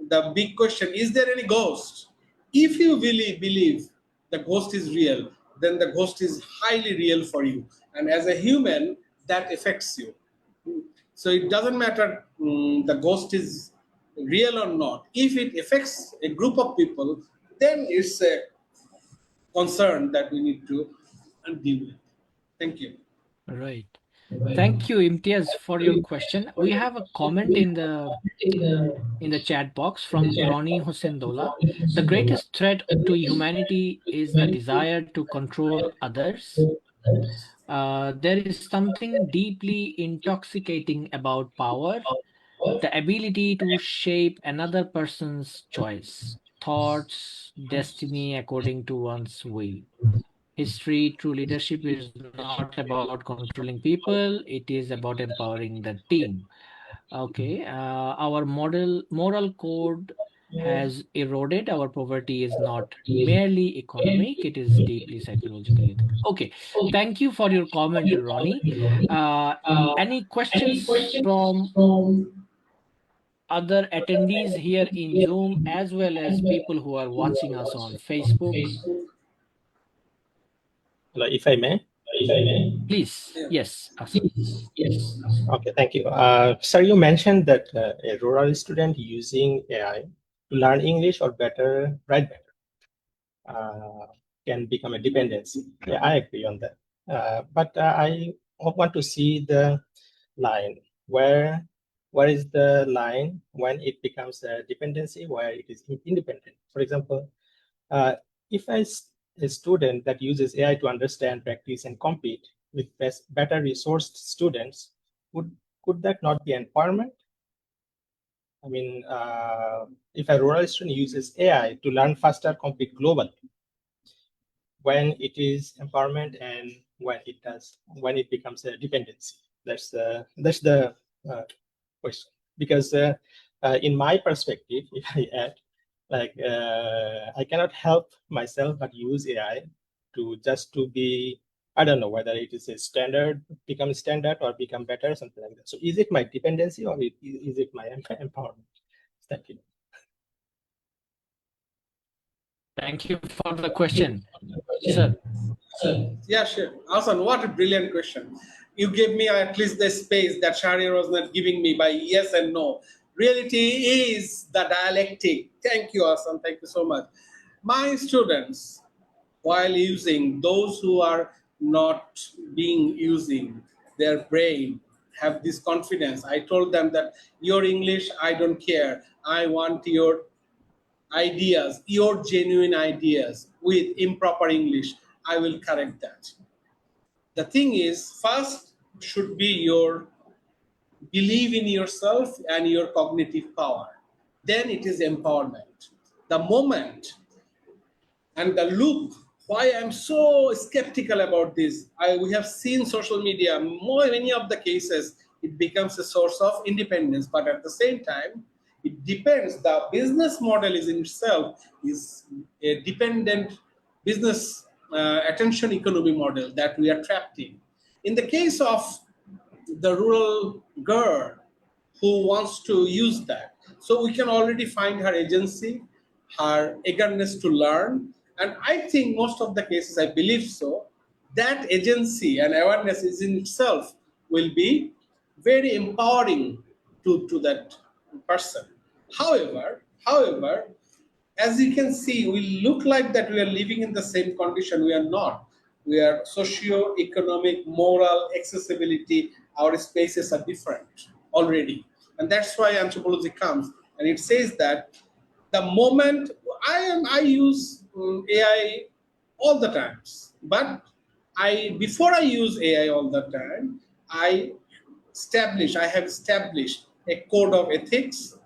the big question: is there any ghost? If you really believe the ghost is real, then the ghost is highly real for you, and as a human, that affects you. So it doesn't matter the ghost is real or not. If it affects a group of people, then it's a concern that we need to deal with. Thank you. Right. Thank you, Imtiaz, for your question. We have a comment in the chat box from Ronnie Hossendola. The greatest threat to humanity is the desire to control others. There is something deeply intoxicating about power, the ability to shape another person's choice, thoughts, destiny according to one's will. History, true leadership is not about controlling people, it is about empowering the team. Okay, our moral code has eroded. Our poverty is not merely economic; it is deeply psychological. Okay, thank you for your comment, Ronnie. Uh, any questions from other attendees here in Zoom, as well as people who are watching us on Facebook? Hello, if I may. Please, Yeah. yes, Asan. Okay, thank you. Sir, you mentioned that a rural student using AI to learn English or better, write better, can become a dependency. Yeah, I agree on that. But I want to see the line where is the line when it becomes a dependency, where it is independent. For example, uh, if a student that uses AI to understand, practice, and compete with better resourced students, would could that not be empowerment? I mean, if a rural student uses AI to learn faster, compete globally, when it is empowerment and when it becomes a dependency. That's the uh, question. Because in my perspective, if I add, like I cannot help myself but use AI to be, I don't know whether it is a standard, become standard or become better, something like that. So is it my dependency or is it my empowerment? Thank you. Thank you for the question, sir. Yeah, sure. Awesome. What a brilliant question. You gave me at least the space that Sharia was not giving me by yes and no. Reality is the dialectic. Thank you, Asan. Thank you so much. My students, while using, those who are not being using their brain, have this confidence. I told them that your English, I don't care. I want your ideas, your genuine ideas with improper English. I will correct that. The thing is, first should be your believe in yourself and your cognitive power. Then it is empowerment. The moment and the loop, why I'm so skeptical about this, we have seen social media, many of the cases, it becomes a source of independence, but at the same time, it depends. The business model is in itself is a dependent business attention economy model that we are trapped in. In the case of the rural girl who wants to use that. So we can already find her agency, her eagerness to learn. And I think most of the cases, I believe so, that agency and awareness is in itself will be very empowering to that person. However, as you can see, we look like that we are living in the same condition. We are not. We are socio-economic, moral, accessibility. Our spaces are different already. And that's why anthropology comes. And it says that the moment I use AI all the times, but before I use AI all the time, I have established a code of ethics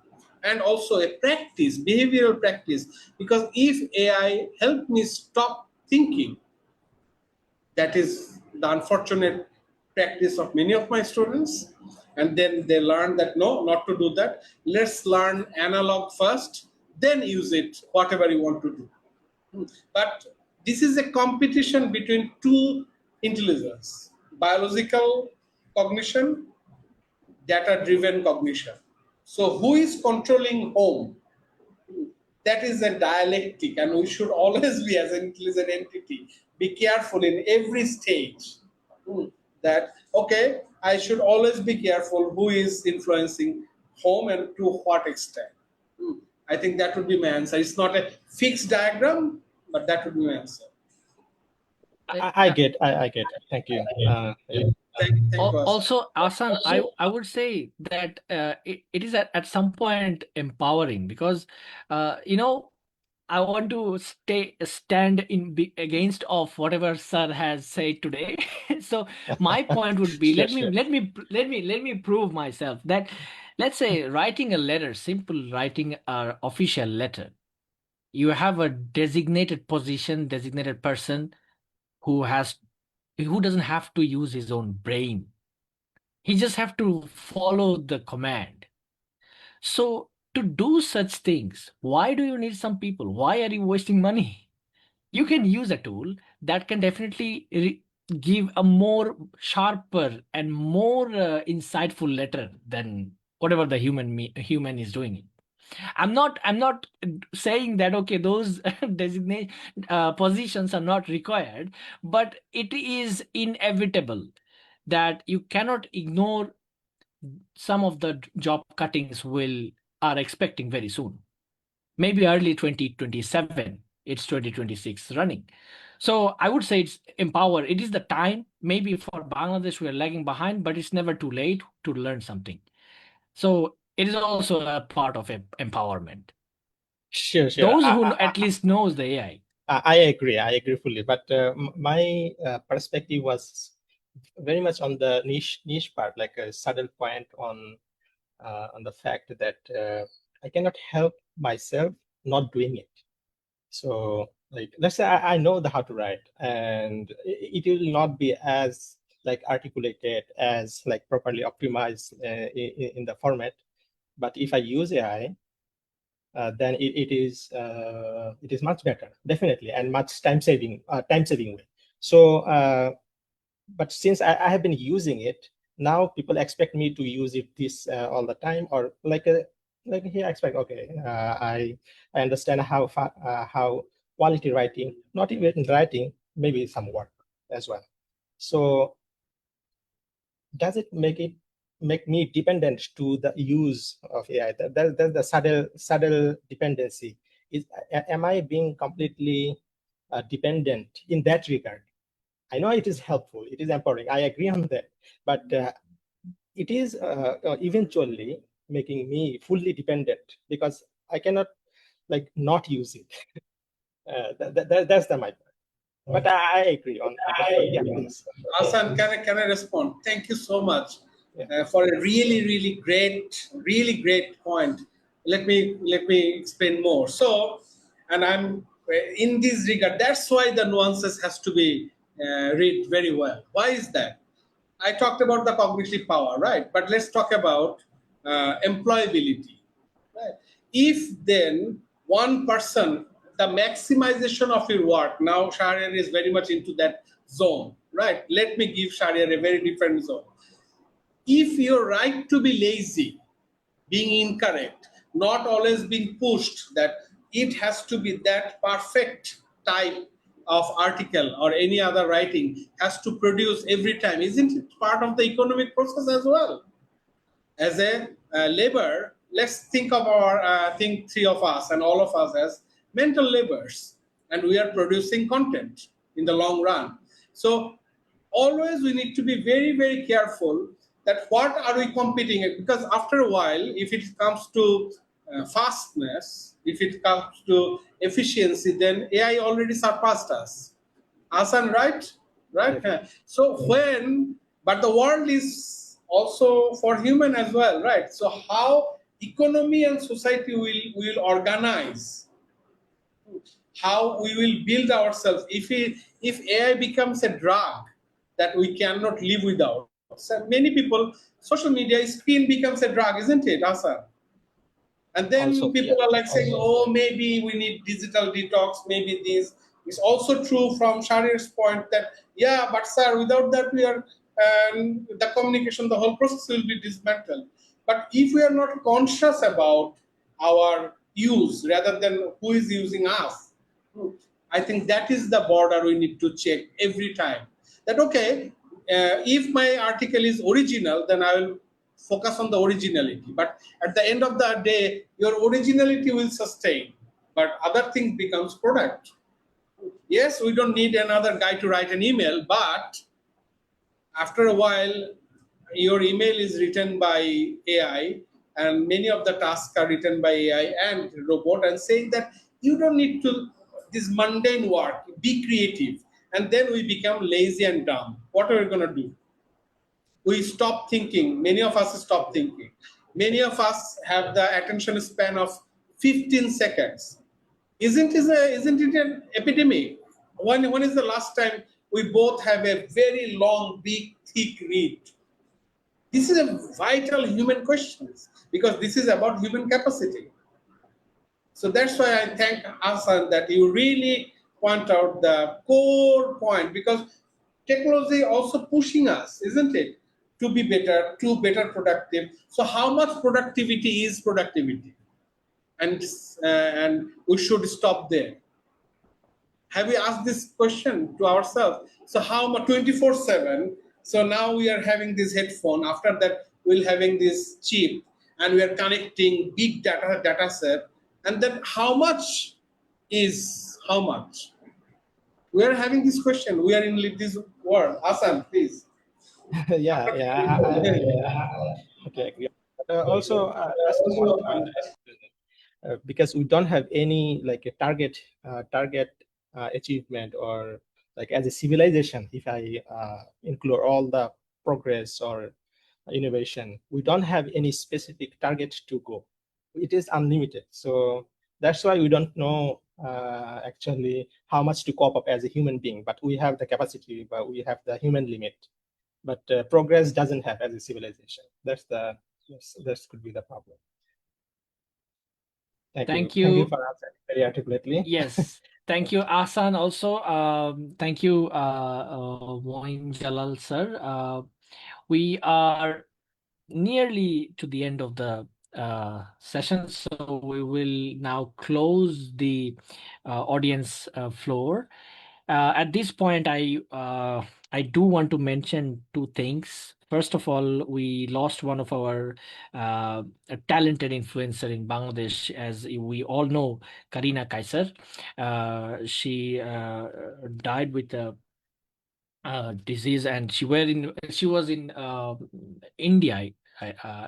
and also a practice, behavioral practice. Because if AI helped me stop thinking, that is the unfortunate practice of many of my students, and then they learn that no, not to do that. Let's learn analog first, then use it whatever you want to do. But this is a competition between two intelligence: biological cognition, data driven cognition. So who is controlling whom? That is a dialectic, and we should always be, as an intelligent entity, be careful in every stage. That okay, I should always be careful who is influencing whom and to what extent. I think that would be my answer. It's not a fixed diagram, but that would be my answer. I get. I get. Thank you. Yeah. Thank you, Asan. Also, Asan, I would say that it is at some point empowering because, I want to stand against of whatever sir has said today. So my point would be, Sure, sure. let me prove myself that, let's say, writing a letter, simple writing a official letter, you have a designated position, designated person who has who doesn't have to use his own brain. He just have to follow the command. So to do such things, why do you need some people? Why are you wasting money? You can use a tool that can definitely give a more sharper and more insightful letter than whatever the human is doing it. I'm not saying that okay, those designate positions are not required, but it is inevitable that you cannot ignore some of the job cuttings will are expecting very soon, maybe early 2027. It's 2026 running. So I would say it's empower. It is the time. Maybe for Bangladesh we are lagging behind, but it's never too late to learn something. So it is also a part of empowerment. Sure, sure. Those who at least knows the AI. I agree. I agree fully. But my perspective was very much on the niche part, like a subtle point on the fact that I cannot help myself not doing it. So, like, let's say I know how to write, and it will not be as like articulated as like properly optimized in the format. But if I use AI, then it is much better, definitely, and much time saving way. So, but since I have been using it, now people expect me to use it this all the time, or like here I expect, okay, I understand how quality writing, not even writing, maybe some work as well. So does it make me dependent to the use of AI? That's the subtle dependency. Am I being completely dependent in that regard? I know it is helpful, it is empowering. I agree on that, but it is eventually making me fully dependent because I cannot like not use it. That's my point. But I agree on that point. Yeah, please. Asan, can I respond? Thank you so much Yeah. for a really great point. Let me explain more. So, and I'm in this regard. That's why the nuances has to be read very well. Why is that? I talked about the cognitive power, right? But let's talk about employability. Right? If then one person, the maximization of your work, now Shahriar is very much into that zone, right? Let me give Shahriar a very different zone. If your right to be lazy, being incorrect, not always being pushed, that it has to be that perfect type of article or any other writing has to produce every time, isn't it part of the economic process as well? As a labor, let's think of our think three of us and all of us as mental laborers, and we are producing content in the long run. So always we need to be very careful that what are we competing at, because after a while, if it comes to fastness, if it comes to efficiency, then AI already surpassed us. Asan, right? Right? Definitely. So when, but the world is also for human as well, right? So how economy and society will organize, how we will build ourselves. If AI becomes a drug that we cannot live without. So many people, social media screen becomes a drug, isn't it, Asa? And then Also, yeah, people are like saying, also, oh, maybe we need digital detox, maybe this. It's also true from Sharir's point that, yeah, but sir, without that, we are, the communication, the whole process will be dismantled. But if we are not conscious about our use rather than who is using us, I think that is the border we need to check every time. That, okay, if my article is original, then I will focus on the originality. But at the end of the day, your originality will sustain, but other things becomes product. Yes, we don't need another guy to write an email, but after a while, your email is written by AI, and many of the tasks are written by AI and robot, and saying that you don't need to this mundane work, be creative. And then we become lazy and dumb. What are we going to do? We stop thinking. Many of us stop thinking. Many of us have the attention span of 15 seconds. Isn't it an epidemic? When is the last time we both have a very long, big, thick read? This is a vital human question because this is about human capacity. So that's why I thank Asan that you really point out the core point, because technology also pushing us, isn't it, to be better, to better productive. So how much productivity is productivity? And we should stop there. Have we asked this question to ourselves? So how much 24/7? So now we are having this headphone. After that, we'll having this chip, and we are connecting big data set. And then how much is how much? We are having this question. We are in this world. Asan, please. yeah, yeah, I agree. Okay, I agree. But also, as to what because we don't have any like a target achievement, or like as a civilization, if I include all the progress or innovation, we don't have any specific target to go. It is unlimited, so that's why we don't know actually how much to cope up as a human being, but we have the capacity, but we have the human limit. But progress doesn't have as a civilization. That could be the problem. Thank Thank you you. for answering very articulately. Yes. Thank you, Asan. Also, thank you, Moin Jalal, sir. We are nearly to the end of the session, so we will now close the audience floor. At this point, I do want to mention two things. First of all, we lost one of our a talented influencer in Bangladesh, as we all know, Karina Kaiser. She died with a disease, and she was in India,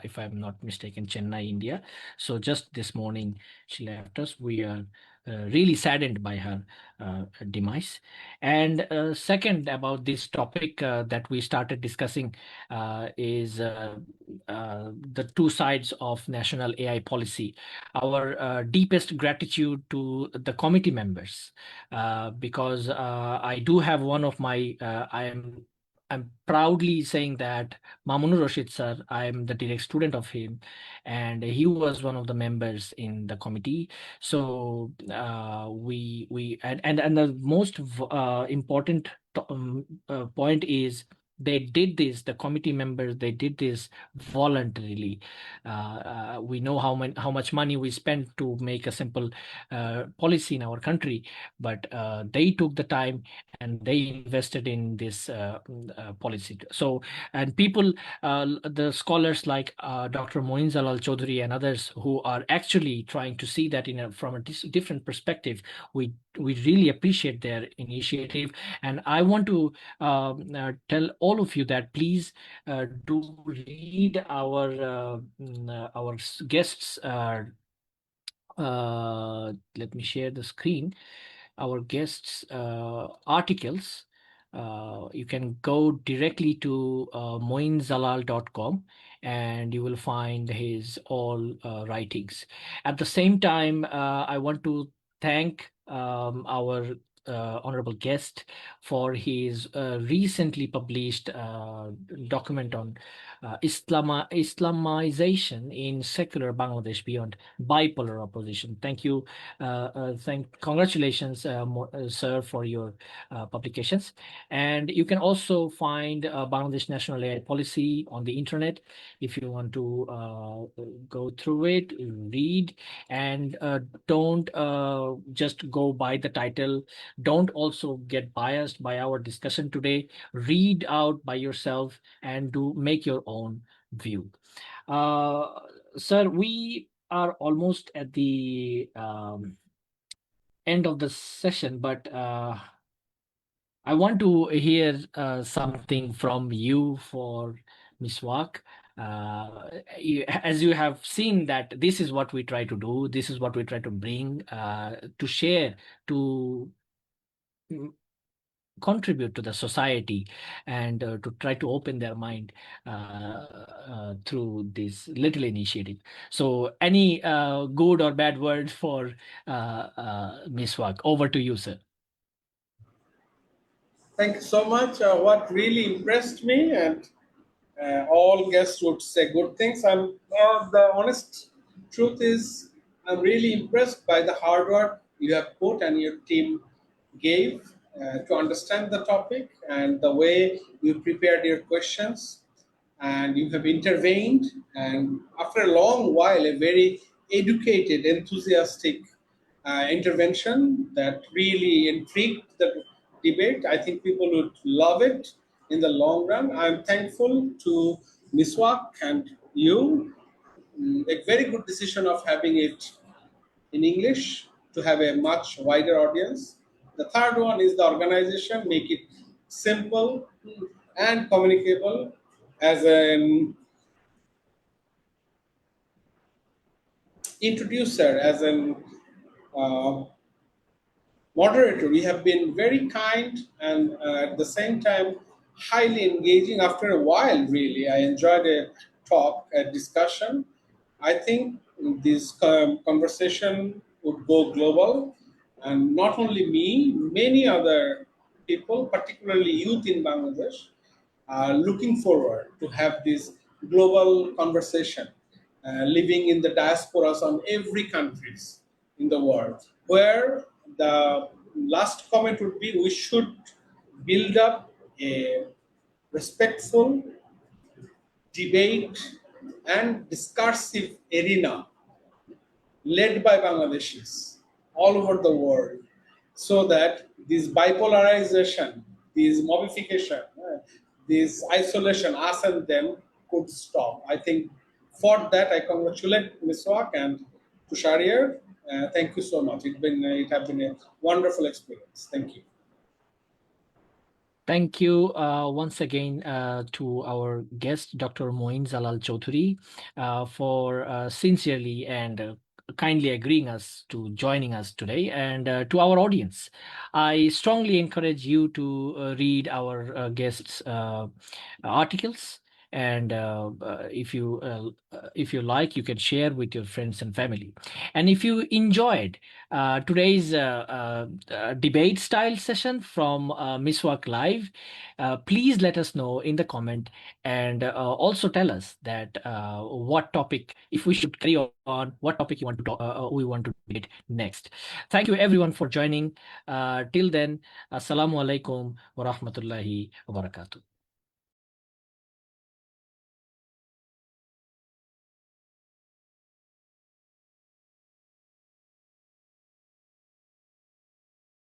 if I'm not mistaken, Chennai, India. So just this morning she left us. We are really saddened by her demise. And second, about this topic that we started discussing is the two sides of national AI policy. Our deepest gratitude to the committee members, because I do have one of my I'm proudly saying that Mamunur Rashid sir, I am the direct student of him, and he was one of the members in the committee. So we and the most important point is they did this, the committee members, they did this voluntarily. We know how much money we spend to make a simple policy in our country, but they took the time and they invested in this policy. So, and people, the scholars like Dr. Moiyen Zalal Chowdhury and others who are actually trying to see that from a different perspective, we really appreciate their initiative. And I want to tell all of you that please do read our guests. Let me share the screen. Our guests' articles. You can go directly to moinzalal.com and you will find his all writings. At the same time, I want to thank our honorable guest for his recently published document on Islamization in secular Bangladesh beyond bipolar opposition. Thank you. Congratulations, sir, for your publications. And you can also find Bangladesh National AI Policy on the internet if you want to go through it, read, and don't just go by the title. Don't also get biased by our discussion today. Read out by yourself and do make your own view. Uh, Sir, we are almost at the end of the session, but I want to hear something from you for Miswaak. As you have seen that this is what we try to do, this is what we try to bring to share, to mm, contribute to the society, and to try to open their mind through this little initiative. So, any good or bad word for Miswaak? Over to you, sir. Thank you so much. What really impressed me, and all guests would say good things. The honest truth is, I'm really impressed by the hard work you have put and your team gave to understand the topic and the way you prepared your questions and you have intervened. And after a long while, a very educated, enthusiastic intervention that really intrigued the debate. I think people would love it in the long run. I'm thankful to Miswak and you. A very good decision of having it in English to have a much wider audience. The third one is the organization, make it simple and communicable as an introducer, as an uh, moderator. You have been very kind and at the same time highly engaging. After a while, really, I enjoyed a talk, a discussion. I think this conversation would go global, and not only me, many other people, particularly youth in Bangladesh, are looking forward to have this global conversation, living in the diasporas on every countries in the world, where the last comment would be we should build up a respectful debate and discursive arena led by Bangladeshis all over the world, so that this bipolarization, this mobbification, this isolation, us and them, could stop. I think for that I congratulate Miswak and Tusharier. Thank you so much. It has been a wonderful experience. Thank you. Thank you once again to our guest, Dr. Moiyen Zalal Chowdhury, for sincerely and kindly agreeing us to joining us today, and to our audience. I strongly encourage you to read our guests' articles, and if you like, you can share with your friends and family. And if you enjoyed today's debate style session from Miswak Live, please let us know in the comment, and also tell us that what topic, if we should carry on, what topic you want to talk, we want to debate next. Thank you everyone for joining. Till then, assalamu alaikum wa rahmatullahi wa barakatuh.